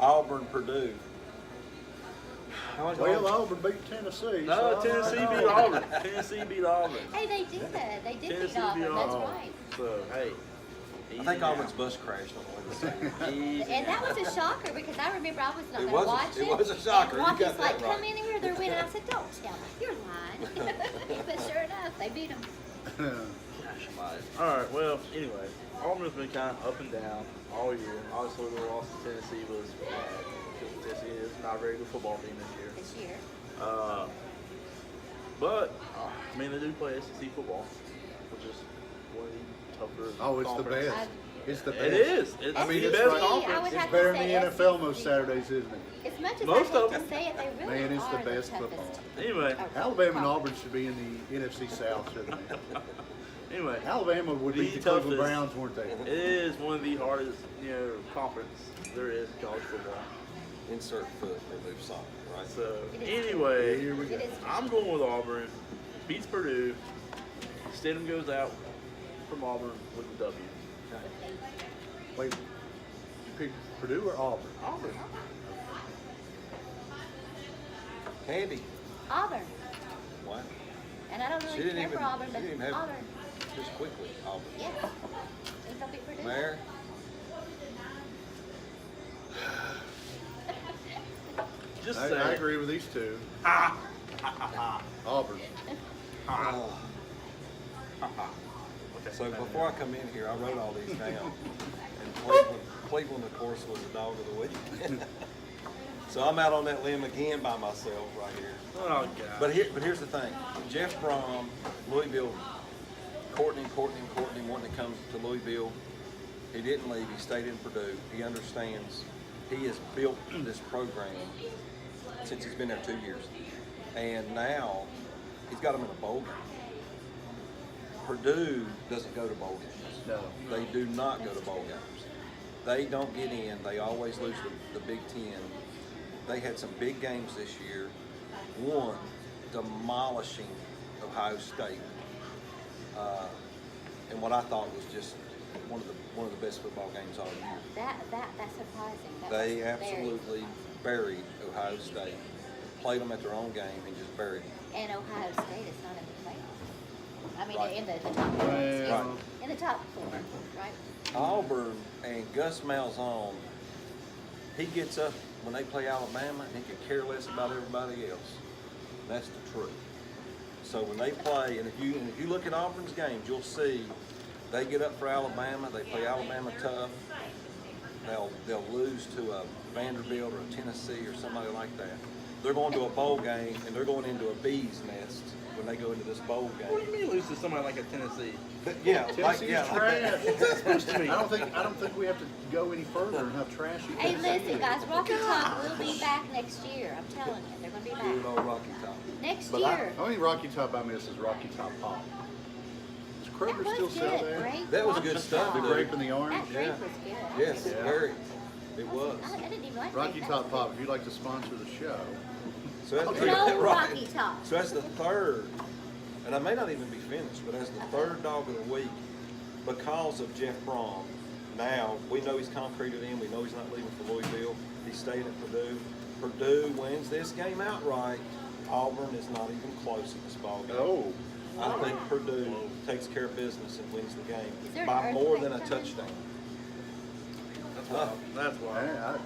[SPEAKER 2] Auburn, Purdue.
[SPEAKER 1] Well, Auburn beat Tennessee.
[SPEAKER 4] No,
[SPEAKER 1] so
[SPEAKER 4] Tennessee
[SPEAKER 1] I
[SPEAKER 4] beat
[SPEAKER 1] know.
[SPEAKER 4] Auburn. Tennessee beat Auburn.
[SPEAKER 3] Hey, they did. They did
[SPEAKER 4] Tennessee
[SPEAKER 3] beat Auburn.
[SPEAKER 4] beat
[SPEAKER 3] That's
[SPEAKER 4] Auburn.
[SPEAKER 3] right.
[SPEAKER 4] So, hey.
[SPEAKER 2] I think Auburn's bus crashed on the way to the stadium.
[SPEAKER 3] And that was a shocker because I remember I was not
[SPEAKER 2] It
[SPEAKER 3] going
[SPEAKER 2] was
[SPEAKER 3] to
[SPEAKER 2] a-
[SPEAKER 3] watch
[SPEAKER 2] it
[SPEAKER 3] it.
[SPEAKER 2] was a shocker. You
[SPEAKER 3] And
[SPEAKER 2] got
[SPEAKER 3] Walker's
[SPEAKER 2] that
[SPEAKER 3] like,
[SPEAKER 2] right.
[SPEAKER 3] come in here, they're winning. I said, don't tell me. You're lying. But sure enough, they beat them.
[SPEAKER 4] Gosh, alive. All right. Well, anyway, Auburn's been kind of up and down all year. Obviously, the loss to Tennessee was bad because Tennessee is not a very good football team this year.
[SPEAKER 3] This year.
[SPEAKER 4] But I mean, they do play SEC football, which is one of the tougher.
[SPEAKER 1] Oh, it's the
[SPEAKER 4] conferences.
[SPEAKER 1] best. It's the best.
[SPEAKER 4] It is. It's
[SPEAKER 1] I mean,
[SPEAKER 4] the
[SPEAKER 1] it's
[SPEAKER 4] best
[SPEAKER 1] right.
[SPEAKER 4] conference.
[SPEAKER 3] I would
[SPEAKER 1] It's
[SPEAKER 3] have
[SPEAKER 1] better
[SPEAKER 3] to
[SPEAKER 1] than
[SPEAKER 3] say
[SPEAKER 1] the NFL
[SPEAKER 3] SEC.
[SPEAKER 1] most Saturdays, isn't it?
[SPEAKER 3] As much as
[SPEAKER 4] Most
[SPEAKER 3] I
[SPEAKER 4] of
[SPEAKER 3] hate to say it, they really
[SPEAKER 1] Man, it's the
[SPEAKER 3] are
[SPEAKER 1] best
[SPEAKER 3] toughest
[SPEAKER 1] football.
[SPEAKER 4] Anyway.
[SPEAKER 1] Alabama and Auburn should be in the NFC South, shouldn't they?
[SPEAKER 4] Anyway,
[SPEAKER 1] Alabama would beat the
[SPEAKER 4] The
[SPEAKER 1] Cleveland
[SPEAKER 4] toughest.
[SPEAKER 1] Browns, weren't they?
[SPEAKER 4] it is one of the hardest, conference there is in college football.
[SPEAKER 2] Insert foot, remove sock, right?
[SPEAKER 4] So
[SPEAKER 3] It is.
[SPEAKER 4] anyway,
[SPEAKER 1] Here we go.
[SPEAKER 3] It is.
[SPEAKER 4] I'm going with Auburn. Beats Purdue. Stidham goes out from Auburn with the W.
[SPEAKER 1] Wait, you picked Purdue or Auburn?
[SPEAKER 4] Auburn.
[SPEAKER 2] Candy.
[SPEAKER 3] Auburn.
[SPEAKER 2] Wow.
[SPEAKER 3] And I don't
[SPEAKER 2] She
[SPEAKER 3] really
[SPEAKER 2] didn't
[SPEAKER 3] care
[SPEAKER 2] even,
[SPEAKER 3] for Auburn,
[SPEAKER 2] she
[SPEAKER 3] but
[SPEAKER 2] didn't even have,
[SPEAKER 3] Auburn.
[SPEAKER 2] just quickly, Auburn.
[SPEAKER 3] Yes. Think they'll beat Purdue.
[SPEAKER 2] Mayor?
[SPEAKER 4] Just
[SPEAKER 1] I
[SPEAKER 4] saying.
[SPEAKER 1] agree with these two. Auburn.
[SPEAKER 2] Oh.
[SPEAKER 4] Okay.
[SPEAKER 2] So before I come in here, I wrote all these down. And Cleveland Cleveland, of course, was the dog of the week. So I'm out on that limb again by myself right here.
[SPEAKER 4] Oh, God.
[SPEAKER 2] But here's the thing. Jeff Brom, Louisville, Courtney wanting to come to Louisville. He didn't leave. He stayed in Purdue. He understands. He has built this program since he's been there 2 years. And now he's got them in a bowl game. Purdue doesn't go to bowl games.
[SPEAKER 1] No.
[SPEAKER 2] They do not go to bowl games. They don't get in. They always lose the Big Ten. They had some big games this year. One, demolishing Ohio State, and what I thought was just one of the best football games all year.
[SPEAKER 3] That's surprising.
[SPEAKER 2] They absolutely buried Ohio State. Played them at their own game and just buried them.
[SPEAKER 3] And Ohio State is not in the playoffs. I mean,
[SPEAKER 2] Right.
[SPEAKER 3] in the top four.
[SPEAKER 1] Well,
[SPEAKER 2] Right.
[SPEAKER 3] In the top four, right?
[SPEAKER 2] Auburn and Gus Malzahn, he gets up when they play Alabama and he could care less about everybody else. That's the truth. So when they play, and if you look at Auburn's games, you'll see they get up for Alabama. They play Alabama tough. They'll lose to a Vanderbilt or a Tennessee or somebody like that. They're going to a bowl game and they're going into a bee's nest when they go into this bowl
[SPEAKER 4] What do
[SPEAKER 2] game.
[SPEAKER 4] you mean lose to somebody like a Tennessee?
[SPEAKER 2] Yeah, like
[SPEAKER 1] Tennessee's
[SPEAKER 2] that.
[SPEAKER 1] trash.
[SPEAKER 4] What's that supposed to mean?
[SPEAKER 1] I don't think we have to go any further and how trashy.
[SPEAKER 3] Hey,
[SPEAKER 1] Tennessee
[SPEAKER 3] listen,
[SPEAKER 1] is.
[SPEAKER 3] guys, Rocky Top will be back next year. I'm telling you, they're going to be
[SPEAKER 2] Good
[SPEAKER 3] back
[SPEAKER 2] old Rocky Top.
[SPEAKER 3] next
[SPEAKER 2] But
[SPEAKER 3] year.
[SPEAKER 1] The only Rocky Top I miss is Rocky Top Pop. Does
[SPEAKER 3] That
[SPEAKER 1] Kroger
[SPEAKER 3] was
[SPEAKER 1] still sell
[SPEAKER 3] good.
[SPEAKER 1] that?
[SPEAKER 3] Grape
[SPEAKER 2] That was
[SPEAKER 3] Rocky
[SPEAKER 2] good stuff,
[SPEAKER 3] Top.
[SPEAKER 1] The
[SPEAKER 2] dude.
[SPEAKER 1] grape and the orange?
[SPEAKER 3] That grape
[SPEAKER 2] Yeah.
[SPEAKER 3] was good.
[SPEAKER 2] Yes,
[SPEAKER 1] Yeah.
[SPEAKER 2] very. It was.
[SPEAKER 3] I didn't even like
[SPEAKER 1] Rocky
[SPEAKER 3] that.
[SPEAKER 1] Top Pop, if you'd like to sponsor the show.
[SPEAKER 2] So that's
[SPEAKER 3] Good old
[SPEAKER 2] right.
[SPEAKER 3] Rocky Top.
[SPEAKER 2] So that's the third, and I may not even be finished, but as the third dog of the week, because of Jeff Brom, now we know he's concreted in, we know he's not leaving for Louisville, he's staying at Purdue. Purdue wins this game outright. Auburn is not even close in this ball game.
[SPEAKER 1] Oh.
[SPEAKER 2] I think Purdue takes care of business and wins the
[SPEAKER 3] Is there
[SPEAKER 2] game
[SPEAKER 3] an
[SPEAKER 2] by more than a
[SPEAKER 3] earthquake coming?
[SPEAKER 2] touchdown.
[SPEAKER 4] That's wild. That's wild.
[SPEAKER 1] Man,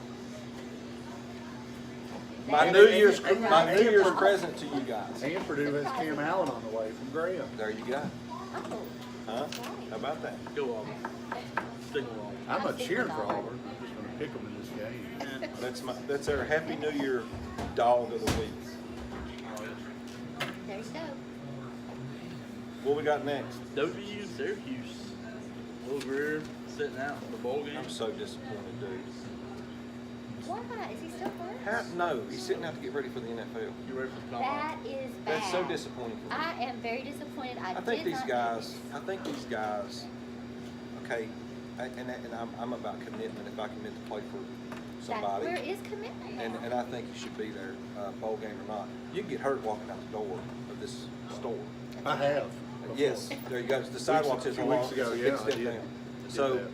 [SPEAKER 2] My
[SPEAKER 3] That
[SPEAKER 2] New
[SPEAKER 3] is
[SPEAKER 2] Year's
[SPEAKER 3] right.
[SPEAKER 2] my New Year's present to you guys.
[SPEAKER 1] and Purdue has Cam Allen on the way from Graham.
[SPEAKER 2] There you go.
[SPEAKER 3] Oh,
[SPEAKER 2] Huh?
[SPEAKER 3] that's right.
[SPEAKER 2] How about that?
[SPEAKER 4] Go Auburn. Stick with Auburn.
[SPEAKER 1] I'm not
[SPEAKER 3] sticking
[SPEAKER 1] cheering
[SPEAKER 3] with
[SPEAKER 1] for
[SPEAKER 3] Auburn.
[SPEAKER 1] Auburn. I'm just going to pick them in this game.
[SPEAKER 2] That's our Happy New Year dog of the week.
[SPEAKER 3] There you go.
[SPEAKER 2] What we got next?
[SPEAKER 4] W, Syracuse. Will Greer sitting out in the bowl game.
[SPEAKER 2] I'm so disappointed, dude.
[SPEAKER 3] Why? Is he still hurt?
[SPEAKER 2] No, he's sitting out to get ready for the NFL.
[SPEAKER 4] You ready for the combine?
[SPEAKER 3] That is bad.
[SPEAKER 2] That's so disappointing for me.
[SPEAKER 3] I am very disappointed. I
[SPEAKER 2] think
[SPEAKER 3] did
[SPEAKER 2] these
[SPEAKER 3] not
[SPEAKER 2] guys. I think these guys. Okay, and I'm about commitment. If I commit to play for somebody,
[SPEAKER 3] Where is commitment?
[SPEAKER 2] and I think you should be there, bowl game or not. You can get hurt walking out the door of this store.
[SPEAKER 1] I have.
[SPEAKER 2] Yes, there you go. The sidewalk is
[SPEAKER 1] few
[SPEAKER 2] along.
[SPEAKER 1] weeks ago,
[SPEAKER 2] it's a
[SPEAKER 1] yeah,
[SPEAKER 2] big
[SPEAKER 1] I
[SPEAKER 2] step
[SPEAKER 1] did.
[SPEAKER 2] down.
[SPEAKER 1] I did
[SPEAKER 2] So,
[SPEAKER 1] that.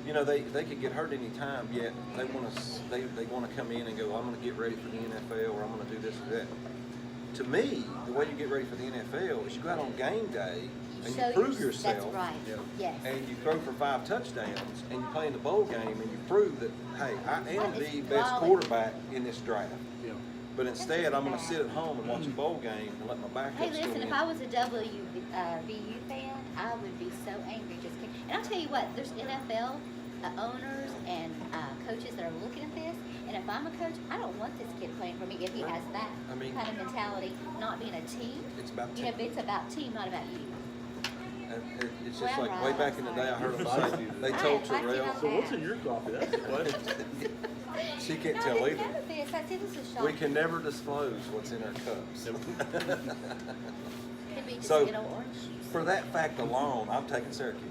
[SPEAKER 2] you know, they could get hurt any time. Yet they want to come in and go, I'm going to get ready for the NFL, or I'm going to do this or that. To me, the way you get ready for the NFL is you go out on game day and you
[SPEAKER 3] Show
[SPEAKER 2] prove
[SPEAKER 3] your-
[SPEAKER 2] yourself.
[SPEAKER 3] That's right.
[SPEAKER 1] Yeah.
[SPEAKER 3] Yes.
[SPEAKER 2] And you throw for 5 touchdowns, and you play in the bowl game, and you prove that, hey, I am
[SPEAKER 3] What is
[SPEAKER 2] the best
[SPEAKER 3] wrong?
[SPEAKER 2] quarterback in this draft.
[SPEAKER 1] Yeah.
[SPEAKER 2] But instead, I'm going to sit at home and watch a bowl game and let my backup
[SPEAKER 3] Hey,
[SPEAKER 2] still
[SPEAKER 3] listen,
[SPEAKER 2] win.
[SPEAKER 3] if I was a VU fan, I would be so angry. Just kidding. And I'll tell you what, there's NFL owners and coaches that are looking at this, and if I'm a coach, I don't want this kid playing for me if he has that
[SPEAKER 2] I mean-
[SPEAKER 3] kind of mentality, not being a team.
[SPEAKER 2] It's about
[SPEAKER 3] You know,
[SPEAKER 2] team.
[SPEAKER 3] it's about team, not about you.
[SPEAKER 2] It's
[SPEAKER 3] Well,
[SPEAKER 2] just like
[SPEAKER 3] right,
[SPEAKER 2] way back
[SPEAKER 3] I'm
[SPEAKER 2] in the day, I heard them
[SPEAKER 1] sorry.
[SPEAKER 2] say, they told
[SPEAKER 3] Right, like, you
[SPEAKER 2] Terrell,
[SPEAKER 3] know-
[SPEAKER 4] So what's in your coffee? That's the question.
[SPEAKER 2] she can't
[SPEAKER 3] No,
[SPEAKER 2] tell
[SPEAKER 3] I
[SPEAKER 2] either.
[SPEAKER 3] didn't know this. I said this was
[SPEAKER 2] We
[SPEAKER 3] shocking.
[SPEAKER 2] can never disclose what's in our cups.
[SPEAKER 3] Could be just
[SPEAKER 2] So-
[SPEAKER 3] good old orange juice.
[SPEAKER 2] For that fact alone, I'm taking Syracuse.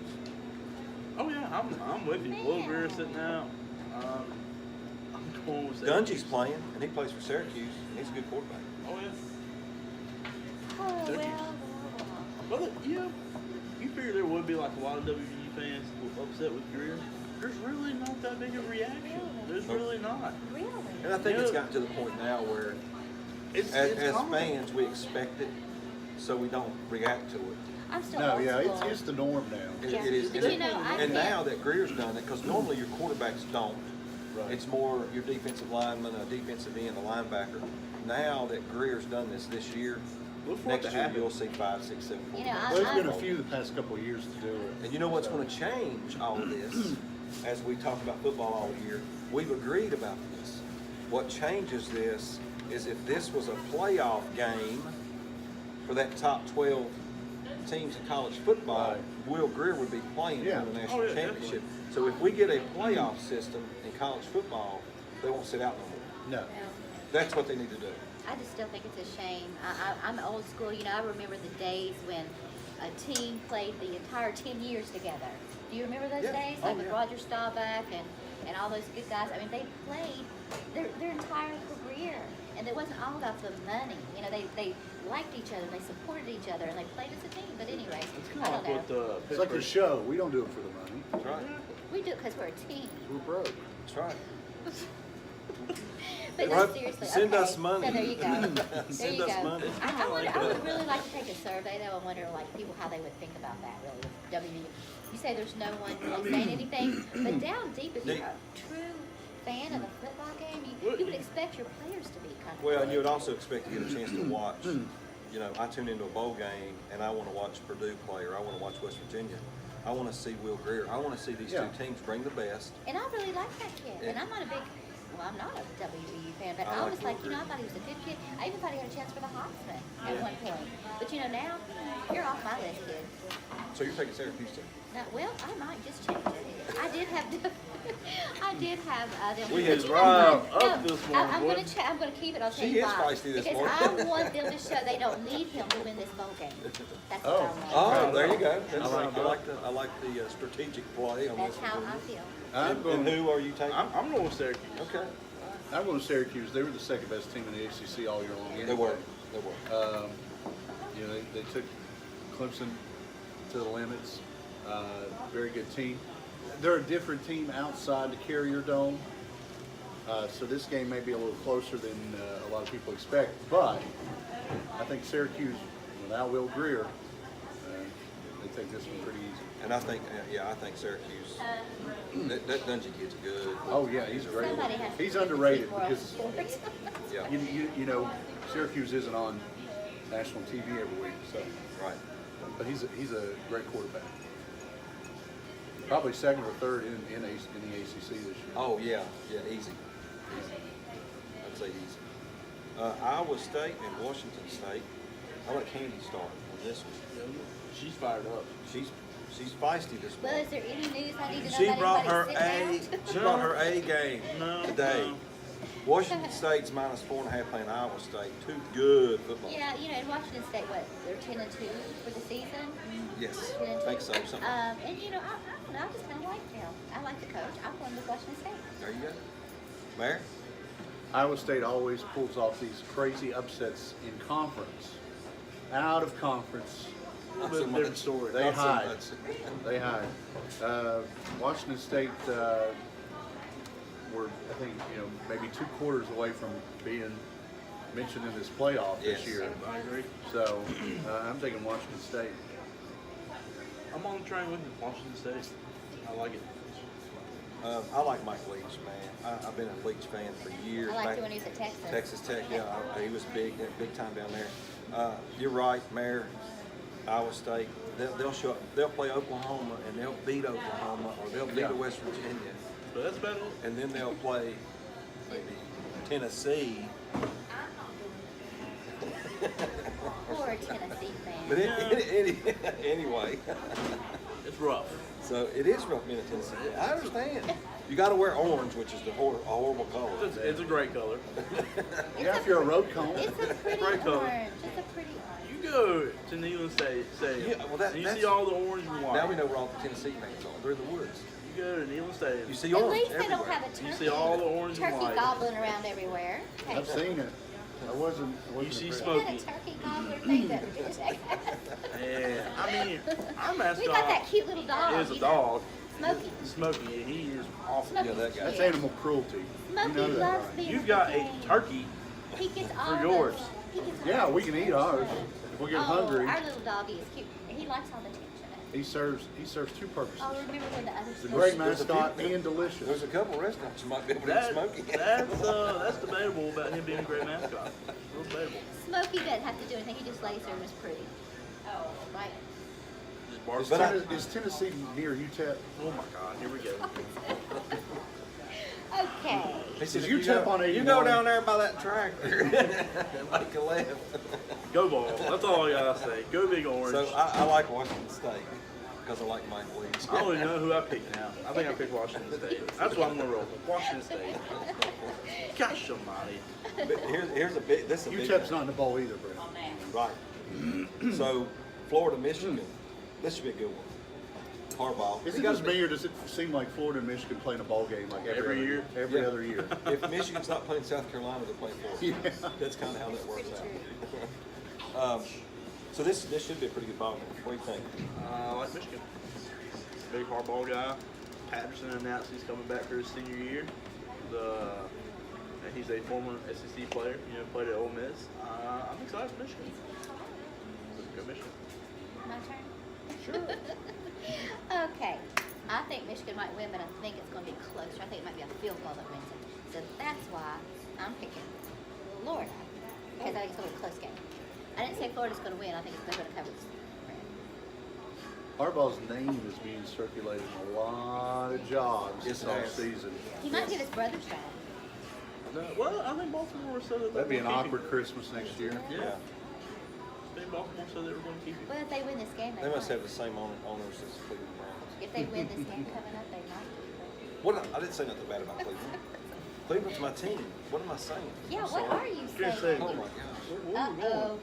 [SPEAKER 4] Oh yeah, I'm with you. Will Greer sitting out. I'm going with
[SPEAKER 2] Dungy's playing, and he plays for Syracuse, and he's a good quarterback.
[SPEAKER 4] Oh yeah.
[SPEAKER 3] Oh,
[SPEAKER 4] Syracuse.
[SPEAKER 3] well.
[SPEAKER 4] Well, yeah. You figure there would be like a lot of WVU fans upset with Greer. There's really not that big of a reaction. There's
[SPEAKER 2] Nope.
[SPEAKER 4] really not.
[SPEAKER 3] Really?
[SPEAKER 2] And I think it's
[SPEAKER 4] Yeah.
[SPEAKER 2] gotten to the point now where,
[SPEAKER 4] It's
[SPEAKER 2] as
[SPEAKER 4] common.
[SPEAKER 2] fans, we expect it, so we don't react to it.
[SPEAKER 3] I'm still
[SPEAKER 1] No,
[SPEAKER 3] old
[SPEAKER 1] yeah,
[SPEAKER 3] school.
[SPEAKER 1] it's the norm now.
[SPEAKER 2] It-
[SPEAKER 3] Yeah.
[SPEAKER 2] it is.
[SPEAKER 3] But
[SPEAKER 2] And
[SPEAKER 3] you know, I
[SPEAKER 2] and
[SPEAKER 3] think-
[SPEAKER 2] now that Greer's done it, because normally your quarterbacks don't.
[SPEAKER 1] Right.
[SPEAKER 2] It's more your defensive lineman, a defensive end, a linebacker. Now that Greer's done this year,
[SPEAKER 4] Look for it
[SPEAKER 2] next
[SPEAKER 4] to
[SPEAKER 2] year
[SPEAKER 4] happen.
[SPEAKER 2] you'll see 5, 6, 7
[SPEAKER 3] You know,
[SPEAKER 2] quarterbacks.
[SPEAKER 1] Well, there's been a
[SPEAKER 3] I-
[SPEAKER 1] few the past couple of years to do it.
[SPEAKER 2] And you know what's going to change all of this as we talk about football all year, we've agreed about this. What changes this is if this was a playoff game for that top 12 teams in college football,
[SPEAKER 1] Right.
[SPEAKER 2] Will Greer would be playing
[SPEAKER 1] Yeah.
[SPEAKER 2] for the national
[SPEAKER 4] Oh, yeah,
[SPEAKER 2] championship. So if we get a playoff system in college football, they won't sit out no more.
[SPEAKER 1] No.
[SPEAKER 2] That's what they need to do.
[SPEAKER 3] I just still think it's a shame. I'm old school. You know, I remember the days when a team played the entire 10 years together. Do you remember those
[SPEAKER 2] Yeah.
[SPEAKER 3] days?
[SPEAKER 2] Oh,
[SPEAKER 3] Like with
[SPEAKER 2] yeah.
[SPEAKER 3] Roger Staubach and all those good guys. I mean, they played their entire career. And it wasn't all about the money. You know, they liked each other, they supported each other, and they played as a team. But anyway,
[SPEAKER 4] It's
[SPEAKER 3] I
[SPEAKER 4] kind
[SPEAKER 3] don't
[SPEAKER 4] of
[SPEAKER 3] know.
[SPEAKER 4] like with
[SPEAKER 1] It's like a
[SPEAKER 4] Pittsburgh.
[SPEAKER 1] show. We don't do it for the money.
[SPEAKER 2] That's right.
[SPEAKER 3] We do it because we're a team.
[SPEAKER 1] We're broke.
[SPEAKER 2] That's right.
[SPEAKER 3] But no,
[SPEAKER 2] Right.
[SPEAKER 3] seriously.
[SPEAKER 2] Send
[SPEAKER 3] okay.
[SPEAKER 2] us money.
[SPEAKER 3] So there you go. There
[SPEAKER 2] Send
[SPEAKER 3] you
[SPEAKER 2] us
[SPEAKER 3] go.
[SPEAKER 2] money.
[SPEAKER 3] I would really like to take a survey though. I wonder like people how they would think about that really. With WWE. You say there's no one really saying anything, but down deep, if you're a true fan of a football game, you would expect your players to be kind of.
[SPEAKER 2] Well, and you would also expect to get a chance to watch. You know, I tune into a bowl game and I want to watch Purdue play or I want to watch West Virginia. I want to see Will Greer. I want to see these
[SPEAKER 1] Yeah.
[SPEAKER 2] two teams bring the best.
[SPEAKER 3] And I really like that kid. And
[SPEAKER 2] Yeah.
[SPEAKER 3] I'm not a big, well, I'm not a WVU fan, but
[SPEAKER 2] I
[SPEAKER 3] I
[SPEAKER 2] like
[SPEAKER 3] was like,
[SPEAKER 2] Will
[SPEAKER 3] you know, I
[SPEAKER 2] Greer.
[SPEAKER 3] thought he was a good kid. I even thought he had a chance for the Heisman at
[SPEAKER 4] Yeah.
[SPEAKER 3] one point. But you know, now you're off my list, kid.
[SPEAKER 2] So you're taking Syracuse too?
[SPEAKER 3] No, well, I might just change it. I did have them. I did have them.
[SPEAKER 2] We
[SPEAKER 3] but
[SPEAKER 2] had
[SPEAKER 3] you know
[SPEAKER 4] riled
[SPEAKER 3] what?
[SPEAKER 4] up
[SPEAKER 3] No,
[SPEAKER 4] this morning,
[SPEAKER 3] I'm
[SPEAKER 4] boy.
[SPEAKER 3] gonna I'm gonna keep it. I'll tell
[SPEAKER 2] She
[SPEAKER 3] you
[SPEAKER 2] is
[SPEAKER 3] why.
[SPEAKER 2] feisty this
[SPEAKER 3] because
[SPEAKER 2] morning.
[SPEAKER 3] I want them to show they don't need him to win this bowl game. That's
[SPEAKER 1] Oh.
[SPEAKER 3] what I want.
[SPEAKER 2] Oh, there you go. That's
[SPEAKER 4] I like
[SPEAKER 2] I like the strategic play on
[SPEAKER 3] That's
[SPEAKER 2] this
[SPEAKER 3] how
[SPEAKER 2] one.
[SPEAKER 3] I feel.
[SPEAKER 1] I'm
[SPEAKER 2] And
[SPEAKER 1] going.
[SPEAKER 2] who are you taking?
[SPEAKER 4] I'm going with Syracuse.
[SPEAKER 2] Okay.
[SPEAKER 1] I'm going to Syracuse. They were the second best team in the ACC all year long.
[SPEAKER 2] They
[SPEAKER 1] anyway.
[SPEAKER 2] were. They were.
[SPEAKER 1] You know, they took Clemson to the limits. Very good team. They're a different team outside the Carrier Dome. So this game may be a little closer than a lot of people expect. But I think Syracuse, without Will Greer, they take this one pretty easy.
[SPEAKER 2] And I think, I think Syracuse. That Dungy kid's good.
[SPEAKER 1] Oh, yeah, he's great.
[SPEAKER 3] Somebody has to
[SPEAKER 1] He's
[SPEAKER 3] keep
[SPEAKER 1] underrated
[SPEAKER 3] the
[SPEAKER 1] because
[SPEAKER 3] sports.
[SPEAKER 2] Yeah.
[SPEAKER 1] you know Syracuse isn't on national TV every week. So,
[SPEAKER 2] Right.
[SPEAKER 1] but he's a great quarterback. Probably second or third in the ACC this year.
[SPEAKER 2] Oh yeah, easy. I'd say easy. Iowa State and Washington State. I'll let Candy start on this one.
[SPEAKER 4] She's fired up.
[SPEAKER 2] She's feisty this
[SPEAKER 3] Well,
[SPEAKER 2] morning.
[SPEAKER 3] is there any news I need to know
[SPEAKER 2] She
[SPEAKER 3] about
[SPEAKER 2] brought her
[SPEAKER 3] anybody sitting out?
[SPEAKER 2] She brought her A game
[SPEAKER 4] No,
[SPEAKER 2] today.
[SPEAKER 4] no.
[SPEAKER 2] Washington State's -4.5 playing Iowa State. Two good football.
[SPEAKER 3] Yeah, you know, in Washington State, what, they're 10-2 for the season?
[SPEAKER 2] Yes,
[SPEAKER 3] 10-2.
[SPEAKER 2] I think so. Something.
[SPEAKER 3] And you know, I don't know, I just kind of like him. I like the coach. I'm going with Washington State.
[SPEAKER 2] There you go. Mayor?
[SPEAKER 1] Iowa State always pulls off these crazy upsets in conference. Out of conference,
[SPEAKER 4] A little bit different story.
[SPEAKER 1] They
[SPEAKER 2] Not so
[SPEAKER 1] hide.
[SPEAKER 2] much.
[SPEAKER 1] they hide. Washington State were, I think, maybe 2 quarters away from being mentioned in this playoff
[SPEAKER 2] Yes.
[SPEAKER 1] this year.
[SPEAKER 4] I agree.
[SPEAKER 1] So I'm taking Washington State.
[SPEAKER 4] I'm on the train with you, Washington State. I like it.
[SPEAKER 2] I like Mike Leach, man. I've been a Leach fan for years.
[SPEAKER 3] I liked
[SPEAKER 2] Back-
[SPEAKER 3] it when he was at Texas.
[SPEAKER 2] Texas Tech, yeah, he was big time down there. You're right, Mayor. Iowa State, they'll show up. They'll play Oklahoma and they'll beat Oklahoma, or they'll beat
[SPEAKER 1] Yeah.
[SPEAKER 2] West Virginia,
[SPEAKER 4] But that's better.
[SPEAKER 2] and then they'll play maybe Tennessee.
[SPEAKER 3] Poor Tennessee fan.
[SPEAKER 2] But anyway,
[SPEAKER 4] It's rough.
[SPEAKER 2] so it is rough being in Tennessee. I understand. You got to wear orange, which is the horrible color.
[SPEAKER 4] It's a great color.
[SPEAKER 1] Yeah, if you're a road cone.
[SPEAKER 3] It's a pretty
[SPEAKER 4] Great color.
[SPEAKER 3] orange. It's a pretty orange.
[SPEAKER 4] You go to Neyland State,
[SPEAKER 2] Yeah, well,
[SPEAKER 4] and you
[SPEAKER 2] that's-
[SPEAKER 4] see all the orange and white.
[SPEAKER 2] Now we know where all the Tennessee fans are. They're in the woods.
[SPEAKER 4] You go to Neyland State.
[SPEAKER 2] You see
[SPEAKER 3] At
[SPEAKER 2] orange
[SPEAKER 3] least they
[SPEAKER 2] everywhere.
[SPEAKER 3] don't have a turkey.
[SPEAKER 4] You see all the orange and
[SPEAKER 3] turkey
[SPEAKER 4] white.
[SPEAKER 3] gobbling around everywhere. Hey,
[SPEAKER 1] I've seen it. I wasn't
[SPEAKER 4] You see
[SPEAKER 1] impressed.
[SPEAKER 4] smoke.
[SPEAKER 3] we had a turkey gobbler thing that
[SPEAKER 4] Yeah, I mean, our
[SPEAKER 3] we got that
[SPEAKER 4] mascot
[SPEAKER 3] cute little dog.
[SPEAKER 4] is a
[SPEAKER 3] you know,
[SPEAKER 4] dog.
[SPEAKER 3] Smokey.
[SPEAKER 4] Smokey, and he is awesome.
[SPEAKER 3] Smokey.
[SPEAKER 2] Yeah, that guy.
[SPEAKER 1] That's animal cruelty.
[SPEAKER 3] Smokey
[SPEAKER 1] You know that,
[SPEAKER 3] loves
[SPEAKER 1] right?
[SPEAKER 3] being
[SPEAKER 4] You've
[SPEAKER 3] a
[SPEAKER 4] got
[SPEAKER 3] big
[SPEAKER 4] a
[SPEAKER 3] game.
[SPEAKER 4] turkey.
[SPEAKER 3] He gets all
[SPEAKER 4] yours.
[SPEAKER 3] He gets all
[SPEAKER 1] Yeah,
[SPEAKER 3] the
[SPEAKER 1] we can eat ours. If we get hungry,
[SPEAKER 3] Our little doggy is cute. He likes all the attention.
[SPEAKER 1] he serves 2 purposes.
[SPEAKER 3] Oh, remember when the other
[SPEAKER 1] It's a great
[SPEAKER 2] There's a few-
[SPEAKER 1] mascot and delicious.
[SPEAKER 2] There's a couple restaurants you might be able to eat
[SPEAKER 4] That,
[SPEAKER 2] Smokey.
[SPEAKER 4] that's debatable about him being a great mascot. Real debatable.
[SPEAKER 3] Smokey doesn't have to do anything. He just lays there and is pretty. Oh, right.
[SPEAKER 1] Is Tennessee near UTEP?
[SPEAKER 4] Oh my God, here we go.
[SPEAKER 3] Okay.
[SPEAKER 2] He said,
[SPEAKER 1] Is
[SPEAKER 2] if
[SPEAKER 1] UTEP on 81?
[SPEAKER 2] You go down there by that tractor and make a left.
[SPEAKER 4] Go ball. That's all I gotta say. Go Big Orange.
[SPEAKER 2] So I like Washington State because I like Mike Leach.
[SPEAKER 4] I don't even know who I picked now. I think I picked Washington State. That's what I'm gonna roll with. Washington State. Gosh almighty.
[SPEAKER 2] But here's a big. This is a big
[SPEAKER 1] UTEP's
[SPEAKER 2] one.
[SPEAKER 1] not in the bowl either, Brad.
[SPEAKER 2] Right. So Florida, Michigan. This should be a good one. Harbaugh.
[SPEAKER 1] Is
[SPEAKER 2] He
[SPEAKER 1] it
[SPEAKER 2] gotta
[SPEAKER 1] just
[SPEAKER 2] be-
[SPEAKER 1] me, or does it seem like Florida and Michigan playing a ball game like every
[SPEAKER 4] Every
[SPEAKER 1] other
[SPEAKER 4] year?
[SPEAKER 1] Every
[SPEAKER 2] Yeah.
[SPEAKER 1] other year.
[SPEAKER 2] If Michigan's not playing South Carolina, they're playing Florida.
[SPEAKER 1] Yeah.
[SPEAKER 2] That's kind of how that works
[SPEAKER 3] Pretty
[SPEAKER 2] out. So this should be a pretty good ball game. What do you think?
[SPEAKER 4] I like Michigan. Big hardball guy. Patterson announced he's coming back for his senior year. And he's a former SEC player. Played at Ole Miss. I'm excited for Michigan. Go Michigan.
[SPEAKER 3] My turn?
[SPEAKER 2] Sure.
[SPEAKER 3] Okay. I think Michigan might win, but I think it's going to be closer. I think it might be a field goal that wins it. So that's why I'm picking Florida. Because I think it's going to be a close game. I didn't say Florida's going to win. I think it's going to cover the spread.
[SPEAKER 1] Harbaugh's name is being circulated in a lot of jobs
[SPEAKER 2] Yes,
[SPEAKER 1] this
[SPEAKER 2] it has.
[SPEAKER 1] offseason.
[SPEAKER 3] He might get his brother's back.
[SPEAKER 4] No, well, I think Baltimore said that.
[SPEAKER 1] That'd be an
[SPEAKER 4] they were gonna keep
[SPEAKER 1] awkward Christmas next year.
[SPEAKER 4] him. Yeah. I think Baltimore said they were going to keep him.
[SPEAKER 3] Well, if they win this game,
[SPEAKER 2] They must
[SPEAKER 3] might.
[SPEAKER 2] have the same owners as Cleveland Browns.
[SPEAKER 3] If they win this game coming up, they might.
[SPEAKER 2] What? I didn't say nothing bad about Cleveland. Cleveland's my team. What am I saying?
[SPEAKER 3] Yeah,
[SPEAKER 2] I'm
[SPEAKER 3] what
[SPEAKER 2] sorry.
[SPEAKER 3] are you
[SPEAKER 4] Can't
[SPEAKER 3] saying?
[SPEAKER 4] say-
[SPEAKER 2] Oh my gosh.
[SPEAKER 3] Uh-oh.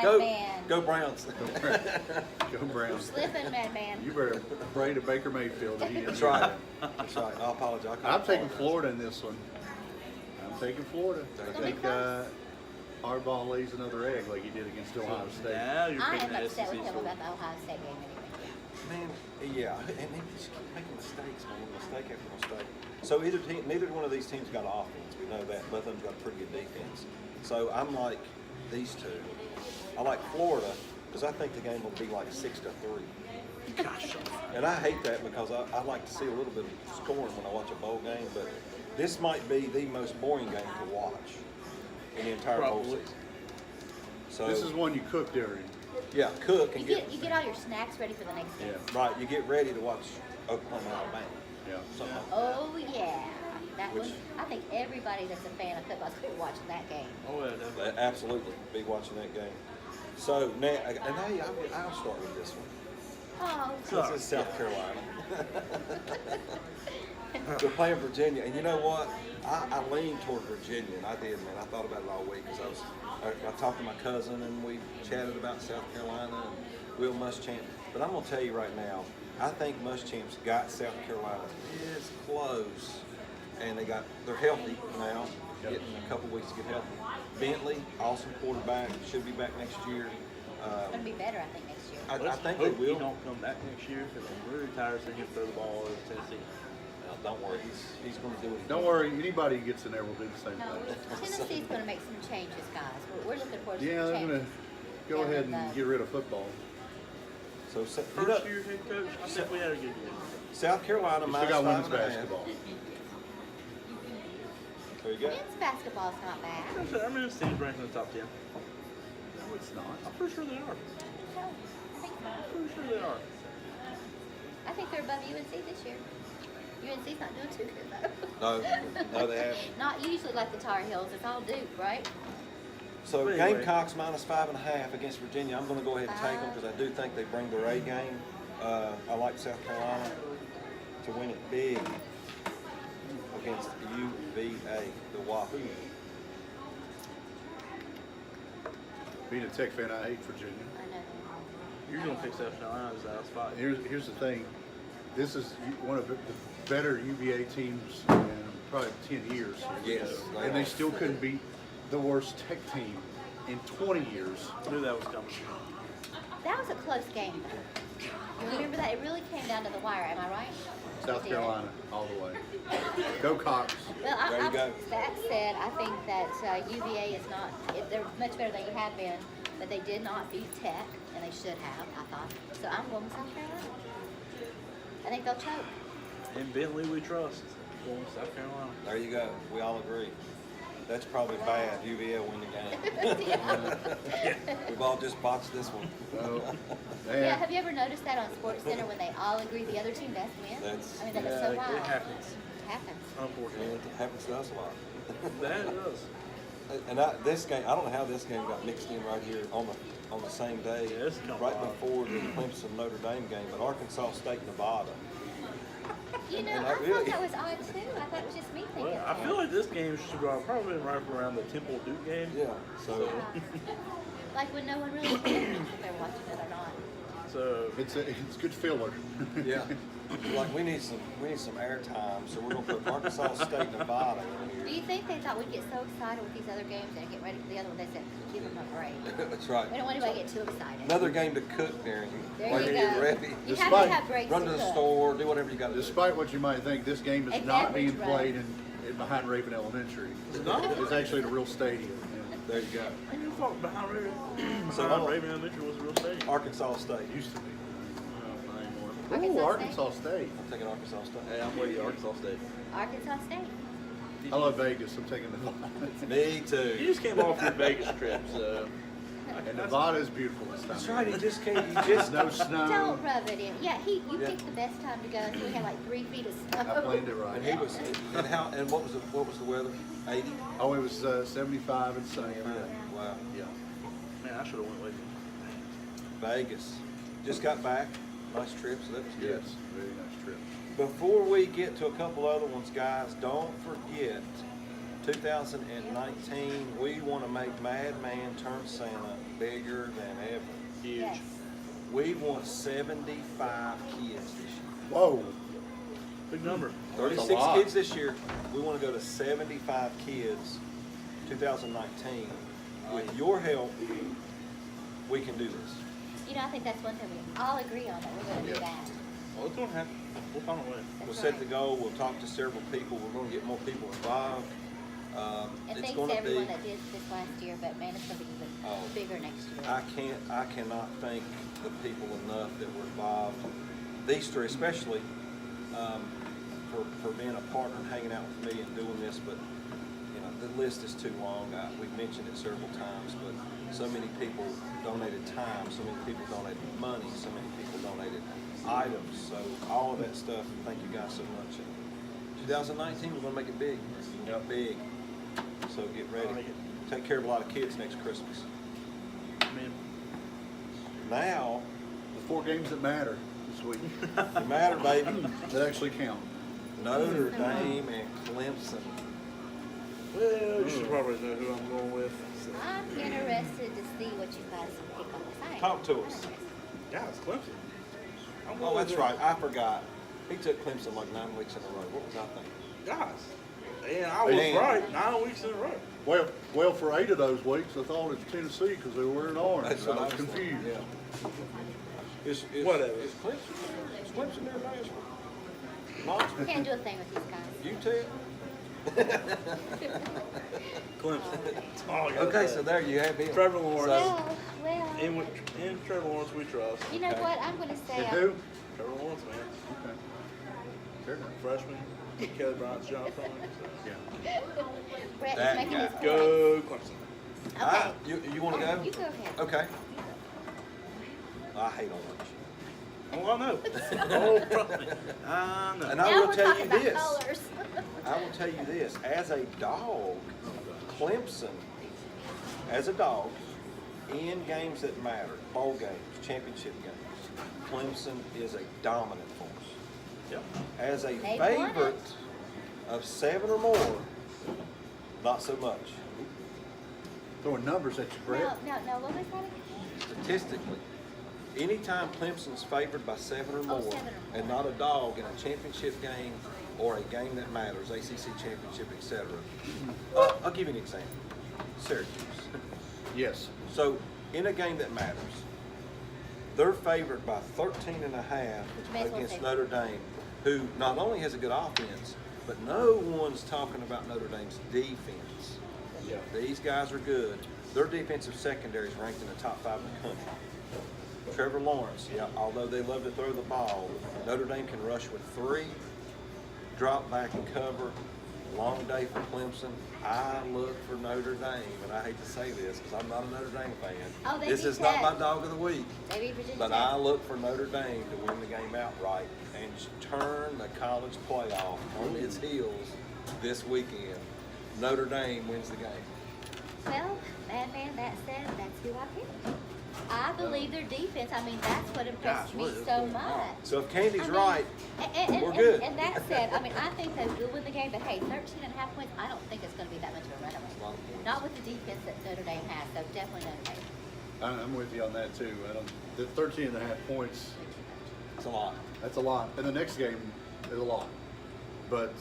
[SPEAKER 2] Go,
[SPEAKER 3] Madman.
[SPEAKER 2] go Browns.
[SPEAKER 1] Go Browns.
[SPEAKER 3] Slipping, Madman.
[SPEAKER 1] You better pray to Baker Mayfield that he
[SPEAKER 2] That's
[SPEAKER 1] is
[SPEAKER 2] right. That's right. I apologize.
[SPEAKER 1] I'm taking Florida in this one. I'm taking Florida. I
[SPEAKER 3] gonna be
[SPEAKER 1] think
[SPEAKER 3] close.
[SPEAKER 1] Harbaugh lays another egg like he did against Ohio State.
[SPEAKER 4] Now you're
[SPEAKER 3] I
[SPEAKER 4] picking
[SPEAKER 3] am
[SPEAKER 4] the
[SPEAKER 3] upset
[SPEAKER 4] SEC
[SPEAKER 3] with him
[SPEAKER 4] school.
[SPEAKER 3] about the Ohio State game anyway.
[SPEAKER 2] Man, yeah, and they just keep making mistakes, man, mistake after mistake. So neither one of these teams got offense. We know that. Both of them got a pretty good defense. So I'm like these two. I like Florida because I think the game will be like 6-3.
[SPEAKER 4] Gosh.
[SPEAKER 2] And I hate that because I like to see a little bit of scoring when I watch a bowl game. But this might be the most boring game to watch in the entire bowl
[SPEAKER 4] Probably.
[SPEAKER 2] season. So
[SPEAKER 1] This is one you cook during.
[SPEAKER 2] yeah, cook and
[SPEAKER 3] You get all your snacks ready for the next game.
[SPEAKER 1] Yeah.
[SPEAKER 2] right. You get ready to watch Oklahoma, Alabama.
[SPEAKER 1] Yeah.
[SPEAKER 2] Something like that.
[SPEAKER 3] Oh yeah, that
[SPEAKER 2] Which-
[SPEAKER 3] one. I think everybody that's a fan of football is going to be watching that game.
[SPEAKER 4] Oh, yeah, definitely.
[SPEAKER 2] Absolutely, be watching that game. So now, and hey, I'll start with this one.
[SPEAKER 3] Oh,
[SPEAKER 2] This is South Carolina. They're playing Virginia, and you know what? I leaned toward Virginia, and I did, man. I thought about it all week because I talked to my cousin, and we chatted about South Carolina and Will Muschamp. But I'm gonna tell you right now, I think Muschamp's got South Carolina is close, and they're healthy now.
[SPEAKER 1] Yep.
[SPEAKER 2] Getting a couple weeks to get healthy. Bentley, awesome quarterback, should be back next year.
[SPEAKER 3] it's going to be better, I think, next year.
[SPEAKER 2] I
[SPEAKER 4] Let's
[SPEAKER 2] think they
[SPEAKER 4] hope he
[SPEAKER 2] will.
[SPEAKER 4] don't come back next year because I'm really tired of seeing him throw the ball over Tennessee.
[SPEAKER 2] Don't worry, he's going to do what he
[SPEAKER 1] Don't
[SPEAKER 2] can.
[SPEAKER 1] worry, anybody who gets in there will do the same
[SPEAKER 3] No,
[SPEAKER 1] thing.
[SPEAKER 3] Tennessee's going to make some changes, guys. We're looking forward to
[SPEAKER 1] Yeah,
[SPEAKER 3] some
[SPEAKER 1] they're
[SPEAKER 3] changes.
[SPEAKER 1] going to go
[SPEAKER 3] Yeah,
[SPEAKER 1] ahead
[SPEAKER 3] and,
[SPEAKER 1] and get rid of football.
[SPEAKER 2] So,
[SPEAKER 4] First year head coach, I think we had a good year.
[SPEAKER 2] South Carolina
[SPEAKER 1] You still
[SPEAKER 2] minus
[SPEAKER 1] got women's
[SPEAKER 2] 5.5.
[SPEAKER 1] basketball.
[SPEAKER 2] There you go.
[SPEAKER 3] Men's basketball's not bad.
[SPEAKER 4] I mean, this team's ranked in the top 10.
[SPEAKER 1] No, it's not.
[SPEAKER 4] I'm pretty sure they are.
[SPEAKER 3] No, I think so.
[SPEAKER 4] I'm pretty sure they are.
[SPEAKER 3] I think they're above UNC this year. UNC's not doing too good though.
[SPEAKER 2] No, they haven't.
[SPEAKER 3] Not usually like the Tar Heels. It's all Duke, right?
[SPEAKER 2] So
[SPEAKER 4] But anyway.
[SPEAKER 2] Gamecocks minus 5.5 against Virginia. I'm going to go ahead and take them because I do think they bring their A game. I like South Carolina to win it big against UVA, the Wahoo.
[SPEAKER 1] Being a Tech fan, I hate Virginia.
[SPEAKER 3] I know.
[SPEAKER 4] You're going to pick South Carolina as that spot.
[SPEAKER 1] Here's the thing. This is one of the better UVA teams in probably 10 years.
[SPEAKER 2] Yes.
[SPEAKER 1] And they still couldn't beat the worst Tech team in 20 years.
[SPEAKER 4] I knew that was coming.
[SPEAKER 3] That was a close game though. You remember that? It really came down to the wire. Am I right?
[SPEAKER 1] South
[SPEAKER 3] It did.
[SPEAKER 1] Carolina, all the way. Go Cox.
[SPEAKER 3] Well,
[SPEAKER 2] There you go.
[SPEAKER 3] That said, I think that UVA is not. They're much better than they have been, but they did not beat Tech, and they should have. I thought. So I'm going with South Carolina. I think they'll choke.
[SPEAKER 4] In Bentley, we trust. Going with South Carolina.
[SPEAKER 2] There you go. We all agree. That's probably bad. UVL win the game. We've all just botched this one.
[SPEAKER 1] Well,
[SPEAKER 3] Yeah, have you ever noticed that on Sports Center when they all agree the other team does win?
[SPEAKER 2] That's-
[SPEAKER 3] I mean, that is so wild.
[SPEAKER 4] It happens.
[SPEAKER 3] It happens.
[SPEAKER 4] Unfortunately.
[SPEAKER 2] It happens to us a lot.
[SPEAKER 4] That does.
[SPEAKER 2] And this game, I don't know how this game got mixed in right here on the same day,
[SPEAKER 4] Yeah, it's come
[SPEAKER 2] right
[SPEAKER 4] on.
[SPEAKER 2] before the Clemson Notre Dame game, but Arkansas State Nevada.
[SPEAKER 3] You know,
[SPEAKER 2] And
[SPEAKER 3] I
[SPEAKER 2] I
[SPEAKER 3] thought
[SPEAKER 2] really-
[SPEAKER 3] that was odd too. I thought it was just me thinking
[SPEAKER 4] Well, I
[SPEAKER 3] that.
[SPEAKER 4] feel like this game should have probably been right around the Temple Duke game.
[SPEAKER 2] Yeah. So
[SPEAKER 3] Yeah. Like when no one really cares if they're watching it or not.
[SPEAKER 4] So
[SPEAKER 1] it's good filler.
[SPEAKER 2] yeah, like we need some airtime, so we're gonna put Arkansas State Nevada in
[SPEAKER 3] Do
[SPEAKER 2] here.
[SPEAKER 3] you think they thought we'd get so excited with these other games and get ready for the other one? They said, give them a break.
[SPEAKER 2] That's right.
[SPEAKER 3] We don't want anybody to get too excited.
[SPEAKER 2] Another game to cook, Darren.
[SPEAKER 3] There
[SPEAKER 2] While
[SPEAKER 3] you
[SPEAKER 2] you're
[SPEAKER 3] go.
[SPEAKER 2] ready.
[SPEAKER 3] You have
[SPEAKER 1] Despite-
[SPEAKER 3] to have breaks
[SPEAKER 2] Run to
[SPEAKER 3] to
[SPEAKER 2] the
[SPEAKER 3] cook.
[SPEAKER 2] store, do whatever you got to do.
[SPEAKER 1] Despite what you might think, this game is
[SPEAKER 3] An
[SPEAKER 1] not
[SPEAKER 3] average
[SPEAKER 1] being
[SPEAKER 3] run.
[SPEAKER 1] played in behind Raven Elementary. It's actually at a real stadium.
[SPEAKER 2] There you go.
[SPEAKER 4] and you thought behind Raven,
[SPEAKER 2] So,
[SPEAKER 4] behind Raven Elementary was a real stadium.
[SPEAKER 2] Arkansas State.
[SPEAKER 1] It used to be.
[SPEAKER 4] Oh, not anymore.
[SPEAKER 1] Ooh,
[SPEAKER 3] Arkansas
[SPEAKER 1] Arkansas State.
[SPEAKER 2] I'm taking Arkansas State.
[SPEAKER 4] Hey, I'm with you, Arkansas State.
[SPEAKER 3] Arkansas State.
[SPEAKER 1] I love Vegas. I'm taking Nevada.
[SPEAKER 2] Me
[SPEAKER 4] You
[SPEAKER 2] too.
[SPEAKER 4] just came off your Vegas trip, so.
[SPEAKER 1] And Nevada is beautiful this time.
[SPEAKER 2] That's right. He just came. He just
[SPEAKER 1] No snow.
[SPEAKER 3] Don't rub it in. Yeah, you
[SPEAKER 2] Yeah.
[SPEAKER 3] picked the best time to go, so we had like 3 feet of snow.
[SPEAKER 1] I planned it right.
[SPEAKER 2] And he was. And what was the weather? 80.
[SPEAKER 1] Oh, it was 75 and sunny every day.
[SPEAKER 2] Wow.
[SPEAKER 1] Yeah.
[SPEAKER 4] Man, I should have went with you.
[SPEAKER 2] Vegas. Just got back. Nice trip. So that was good.
[SPEAKER 1] Yes. Very nice trip.
[SPEAKER 2] Before we get to a couple other ones, guys, don't forget 2019, we want to make Madman Turn Santa bigger than ever.
[SPEAKER 4] Huge.
[SPEAKER 3] Yes.
[SPEAKER 2] We want 75 kids this year.
[SPEAKER 1] Whoa.
[SPEAKER 4] Big number.
[SPEAKER 1] That's a
[SPEAKER 2] 36
[SPEAKER 1] lot.
[SPEAKER 2] kids this year. We want to go to 75 kids 2019. With your help, we can do this.
[SPEAKER 3] You know, I think that's one thing we all agree on, that we're going to do
[SPEAKER 1] Yeah.
[SPEAKER 3] that.
[SPEAKER 4] Well, it's going to happen. We'll find a way.
[SPEAKER 3] That's
[SPEAKER 2] We'll set
[SPEAKER 3] right.
[SPEAKER 2] the goal. We'll talk to several people. We're going to get more people involved.
[SPEAKER 3] And
[SPEAKER 2] It's
[SPEAKER 3] thanks
[SPEAKER 2] going
[SPEAKER 3] to
[SPEAKER 2] to be.
[SPEAKER 3] everyone that did this last year, but man, it's going to be even
[SPEAKER 2] Oh.
[SPEAKER 3] bigger next year.
[SPEAKER 2] I cannot thank the people enough that were involved. These three especially, for being a partner and hanging out with me and doing this, but you know, the list is too long. We've mentioned it several times, but so many people donated time, so many people donated money, so many people donated items. So all of that stuff, thank you guys so much. And 2019, we're gonna make it big.
[SPEAKER 1] Yep.
[SPEAKER 2] Big. So get ready.
[SPEAKER 4] I like it.
[SPEAKER 2] Take care of a lot of kids next Christmas.
[SPEAKER 4] Man.
[SPEAKER 2] Now,
[SPEAKER 1] The 4 games that matter this week.
[SPEAKER 2] the matter, baby.
[SPEAKER 1] That actually count.
[SPEAKER 2] Notre Dame and Clemson.
[SPEAKER 4] Well, you should probably know who I'm going with. So.
[SPEAKER 3] I'm interested to see what you guys pick on the site.
[SPEAKER 2] Talk to us.
[SPEAKER 4] Yeah, it's Clemson. I'm
[SPEAKER 2] Oh,
[SPEAKER 4] going
[SPEAKER 2] that's
[SPEAKER 4] with
[SPEAKER 2] right. I forgot. He took Clemson like 9 weeks in a row. What was I thinking?
[SPEAKER 4] Guys. And I was
[SPEAKER 2] Man.
[SPEAKER 4] right 9 weeks in a row.
[SPEAKER 1] Well, for 8 of those weeks, I thought it was Tennessee because they were wearing orange.
[SPEAKER 2] That's
[SPEAKER 1] I
[SPEAKER 2] what
[SPEAKER 1] was
[SPEAKER 2] I was
[SPEAKER 1] confused.
[SPEAKER 2] thinking, yeah.
[SPEAKER 4] Whatever.
[SPEAKER 2] Is Clemson their Nashville? Monster.
[SPEAKER 3] Can't do a thing with these guys.
[SPEAKER 2] You tell.
[SPEAKER 4] Clemson. Oh, I gotta
[SPEAKER 2] Okay,
[SPEAKER 4] say.
[SPEAKER 2] so there you have it.
[SPEAKER 4] Trevor Lawrence.
[SPEAKER 3] Well,
[SPEAKER 4] In Trevor Lawrence we trust.
[SPEAKER 3] you know
[SPEAKER 2] Okay.
[SPEAKER 3] what? I'm going to say
[SPEAKER 1] And who?
[SPEAKER 4] Trevor Lawrence, man.
[SPEAKER 1] Okay. Fair enough.
[SPEAKER 4] Freshman. Kelly Bryant's job from him.
[SPEAKER 1] Yeah.
[SPEAKER 3] Brett
[SPEAKER 2] That
[SPEAKER 3] is making
[SPEAKER 2] guy.
[SPEAKER 3] his points.
[SPEAKER 4] Go Clemson.
[SPEAKER 3] Okay.
[SPEAKER 2] You want to go?
[SPEAKER 3] You go ahead.
[SPEAKER 2] Okay. I hate orange.
[SPEAKER 4] Oh, I know. Oh, trust me. I know.
[SPEAKER 2] And
[SPEAKER 3] Now
[SPEAKER 2] I will
[SPEAKER 3] we're
[SPEAKER 2] tell
[SPEAKER 3] talking
[SPEAKER 2] you
[SPEAKER 3] about
[SPEAKER 2] this.
[SPEAKER 3] colors.
[SPEAKER 2] I will tell you this. As a dog, Clemson, as a dog, in games that matter, bowl games, championship games, Clemson is a dominant force.
[SPEAKER 4] Yep.
[SPEAKER 2] As a
[SPEAKER 3] They've won it.
[SPEAKER 2] favorite of 7 or more, not so much.
[SPEAKER 1] Throwing numbers at you, Brett.
[SPEAKER 3] No, what was that again?
[SPEAKER 2] Statistically, anytime Clemson's favored by 7 or more,
[SPEAKER 3] 7 or more.
[SPEAKER 2] and not a dog in a championship game or a game that matters, ACC championship, etc. I'll give you an example. Syracuse.
[SPEAKER 1] Yes.
[SPEAKER 2] So, in a game that matters, they're favored by 13 and a half
[SPEAKER 3] may as well
[SPEAKER 2] against
[SPEAKER 3] say.
[SPEAKER 2] Notre Dame, who not only has a good offense, but no one's talking about Notre Dame's defense.
[SPEAKER 1] Yeah.
[SPEAKER 2] These guys are good. Their defensive secondary is ranked in the top 5 in the country. Trevor Lawrence, yeah, although they love to throw the ball, Notre Dame can rush with 3, drop back and cover. long day for Clemson. I look for Notre Dame, and I hate to say this because I'm not a Notre Dame fan.
[SPEAKER 3] Oh, they
[SPEAKER 2] this
[SPEAKER 3] beat
[SPEAKER 2] is not my
[SPEAKER 3] Tech.
[SPEAKER 2] dog of the week.
[SPEAKER 3] They beat Virginia
[SPEAKER 2] But
[SPEAKER 3] Tech.
[SPEAKER 2] I look for Notre Dame to win the game outright and turn the college playoff on its heels this weekend. Notre Dame wins the game.
[SPEAKER 3] Well, Madman, that said, that's who I picked. I believe their defense. I mean, that's what impressed
[SPEAKER 4] Gosh,
[SPEAKER 3] me
[SPEAKER 4] what is
[SPEAKER 3] so
[SPEAKER 4] going
[SPEAKER 3] much.
[SPEAKER 4] on?
[SPEAKER 2] So if Candy's
[SPEAKER 3] I mean,
[SPEAKER 2] right,
[SPEAKER 3] and,
[SPEAKER 2] we're good.
[SPEAKER 3] And that said, I mean, I think they will win the game, but hey, 13.5 points, I don't think it's going to be that much of a
[SPEAKER 2] That's a lot
[SPEAKER 3] runaway.
[SPEAKER 2] of points.
[SPEAKER 3] Not with the defense that Notre Dame has, so definitely Notre Dame.
[SPEAKER 1] I'm with you on that too. The 13 and a half points,
[SPEAKER 2] It's a lot.
[SPEAKER 1] that's a lot. And the next game is a lot. But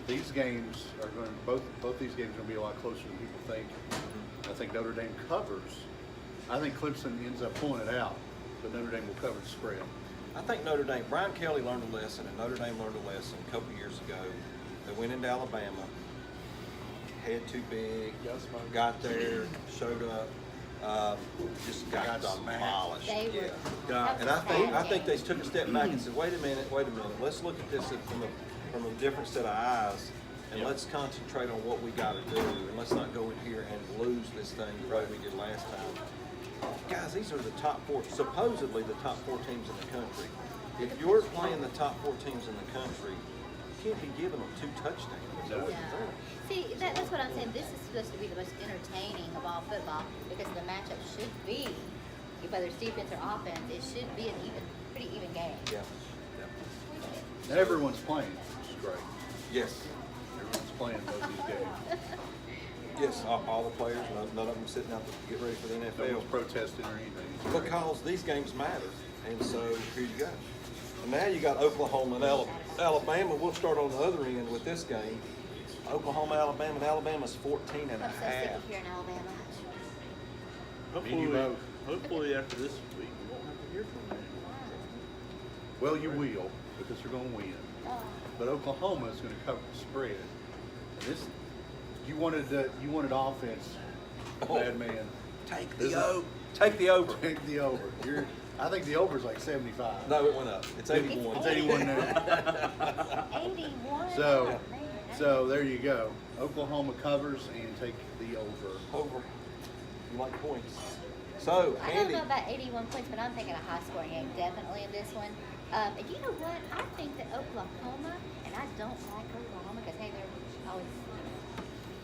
[SPEAKER 1] these games are going to, both these games are going to be a lot closer than people think. I think Notre Dame covers. I think Clemson ends up pulling it out, but Notre Dame will cover the spread.
[SPEAKER 2] I think Notre Dame, Brian Kelly learned a lesson, and Notre Dame learned a lesson a couple years ago. They went into Alabama, head too big, got there, showed up, just got demolished.
[SPEAKER 3] They were.
[SPEAKER 2] Yeah.
[SPEAKER 3] that
[SPEAKER 2] And
[SPEAKER 3] was
[SPEAKER 2] I
[SPEAKER 3] a
[SPEAKER 2] think
[SPEAKER 3] bad
[SPEAKER 2] they
[SPEAKER 3] game.
[SPEAKER 2] took a step back and said, wait a minute, let's look at this from a different set of eyes, and let's concentrate on what we got to do, and let's not go in here and lose this thing the way we did last time. Guys, these are the top four, supposedly the top four teams in the country. If you're playing the top four teams in the country, you can't be giving them 2 touchdowns. That wouldn't
[SPEAKER 3] Yeah.
[SPEAKER 2] fair.
[SPEAKER 3] See, that's what I'm saying. This is supposed to be the most entertaining of all football because the matchup should be, whether it's defense or offense, it should be an pretty even game.
[SPEAKER 2] Yeah.
[SPEAKER 1] And everyone's playing, which is great.
[SPEAKER 2] Yes.
[SPEAKER 1] Everyone's playing both these games.
[SPEAKER 2] Yes, all the players, none of them sitting out to get ready for the
[SPEAKER 1] No
[SPEAKER 2] NFL.
[SPEAKER 1] one's protesting or anything. It's great.
[SPEAKER 2] Because these games matter. And so here you go. And now you got Oklahoma and Alabama. We'll start on the other end with this game. Oklahoma, Alabama, and Alabama's 14 and a
[SPEAKER 3] I'm so sick
[SPEAKER 2] half.
[SPEAKER 3] of hearing Alabama.
[SPEAKER 1] you both.
[SPEAKER 4] Hopefully after this week, we won't have to hear from them.
[SPEAKER 1] Well, you will, because they're going to win.
[SPEAKER 3] Oh.
[SPEAKER 1] But Oklahoma is going to cover the spread. And this, you wanted offense, Madman.
[SPEAKER 2] Take
[SPEAKER 1] This
[SPEAKER 2] the
[SPEAKER 1] is-
[SPEAKER 2] over. Take the over.
[SPEAKER 1] Take the over. I think the over's like 75.
[SPEAKER 2] No, it went up. It's 81.
[SPEAKER 1] It's 81 now.
[SPEAKER 3] 81.
[SPEAKER 1] So,
[SPEAKER 3] Man,
[SPEAKER 1] so there you go. Oklahoma covers and take the over.
[SPEAKER 2] Over. You like points. So,
[SPEAKER 3] I don't
[SPEAKER 2] Andy.
[SPEAKER 3] know about 81 points, but I'm thinking a high-scoring game definitely in this one. And you know what? I think that Oklahoma, and I don't like Oklahoma because hey, they're always,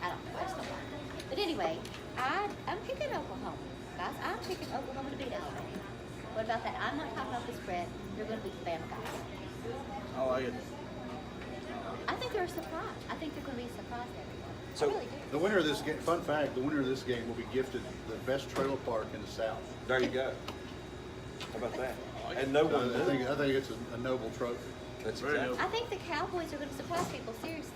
[SPEAKER 3] I don't know, I just don't like them. But anyway, I'm picking Oklahoma, guys. I'm picking Oklahoma to beat Alabama. What about that? I'm not talking about the spread. They're going to beat the Bama guys.
[SPEAKER 4] I like it.
[SPEAKER 3] I think they're a surprise. I think they're going to be a surprise to everyone.
[SPEAKER 2] So-
[SPEAKER 3] I really do.
[SPEAKER 1] The winner of this game, fun fact, the winner of this game will be gifted the best trailer park in the South.
[SPEAKER 2] There you go. How about that? And no one
[SPEAKER 1] I think
[SPEAKER 2] knew.
[SPEAKER 1] it's a noble trophy.
[SPEAKER 2] That's
[SPEAKER 4] Very
[SPEAKER 2] exactly.
[SPEAKER 3] I think the Cowboys are going to surprise people, seriously.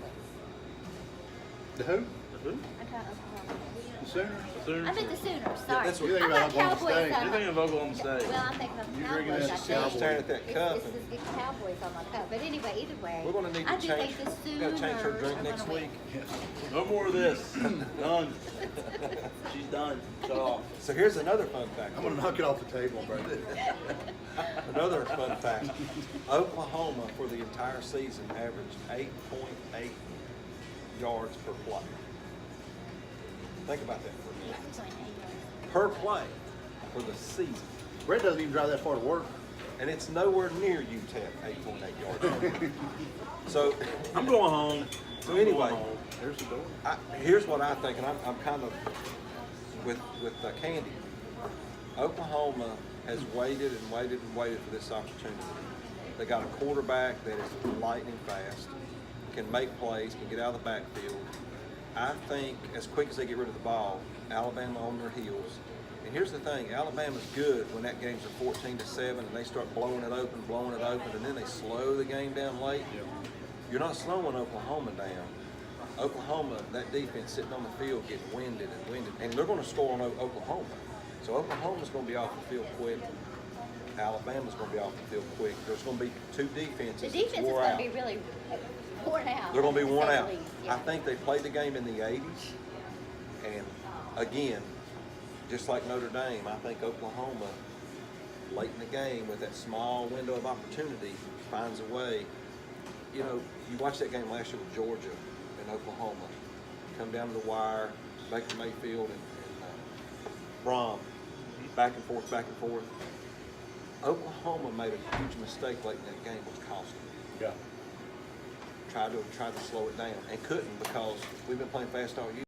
[SPEAKER 1] The who?
[SPEAKER 4] Who?
[SPEAKER 3] I'm talking Oklahoma.
[SPEAKER 1] The Sooners?
[SPEAKER 4] Sooners.
[SPEAKER 3] I meant the Sooners, sorry.
[SPEAKER 2] that's what-
[SPEAKER 1] You think
[SPEAKER 3] I'm
[SPEAKER 1] about
[SPEAKER 3] not
[SPEAKER 1] Oklahoma
[SPEAKER 3] Cowboys.
[SPEAKER 1] State.
[SPEAKER 3] I'm
[SPEAKER 4] You're thinking of Oklahoma State.
[SPEAKER 3] Well, I'm thinking of
[SPEAKER 1] You're bringing
[SPEAKER 3] Cowboys.
[SPEAKER 1] in
[SPEAKER 3] I
[SPEAKER 1] the
[SPEAKER 3] think.
[SPEAKER 1] Cowboys.
[SPEAKER 2] Staring at that cup.
[SPEAKER 3] This is the Cowboys on my cup. But anyway, either way.
[SPEAKER 2] We're gonna need to
[SPEAKER 3] I do
[SPEAKER 2] change.
[SPEAKER 3] think the
[SPEAKER 2] We gotta change her
[SPEAKER 3] Sooners
[SPEAKER 2] drink
[SPEAKER 3] are
[SPEAKER 2] next
[SPEAKER 3] gonna
[SPEAKER 2] week.
[SPEAKER 3] win.
[SPEAKER 4] No more of this. Done. She's done. Shut off.
[SPEAKER 2] So here's another fun fact.
[SPEAKER 1] I'm going to knock it off the table, bro.
[SPEAKER 2] Another fun fact. Oklahoma for the entire season averaged 8.8 yards per play. Think about that for a minute. Per play for the season.
[SPEAKER 1] Brett doesn't even drive that far to work.
[SPEAKER 2] And it's nowhere near UTEP 8.8 yards. So,
[SPEAKER 4] I'm going home.
[SPEAKER 2] So
[SPEAKER 4] I'm going
[SPEAKER 2] anyway.
[SPEAKER 4] home.
[SPEAKER 1] There's the door.
[SPEAKER 2] here's what I think, and I'm kind of with Candy. Oklahoma has waited and waited and waited for this opportunity. They got a quarterback that is lightning fast, can make plays, can get out of the backfield. I think as quick as they get rid of the ball, Alabama on their heels. And here's the thing, Alabama's good when that game's a 14-7 and they start blowing it open, and then they slow the game down late. You're not slowing Oklahoma down. Oklahoma, that defense sitting on the field getting winded, and they're going to score on Oklahoma. So Oklahoma's going to be off the field quick. Alabama's going to be off the field quick. There's going to be two defenses.
[SPEAKER 3] The defense is
[SPEAKER 2] wore
[SPEAKER 3] going
[SPEAKER 2] out.
[SPEAKER 3] to be really worn out.
[SPEAKER 2] They're going to be worn
[SPEAKER 3] to say
[SPEAKER 2] out.
[SPEAKER 3] the least.
[SPEAKER 2] I
[SPEAKER 3] Yeah.
[SPEAKER 2] think they played the game in the 80s. And again, just like Notre Dame, I think Oklahoma, late in the game with that small window of opportunity, finds a way you know, you watched that game last year with Georgia and Oklahoma. Come down to the wire, Baker Mayfield and Brom, back and forth, back and forth. Oklahoma made a huge mistake late in that game, which cost them.
[SPEAKER 1] Yeah.
[SPEAKER 2] Tried to slow it down and couldn't because we've been playing fast all year.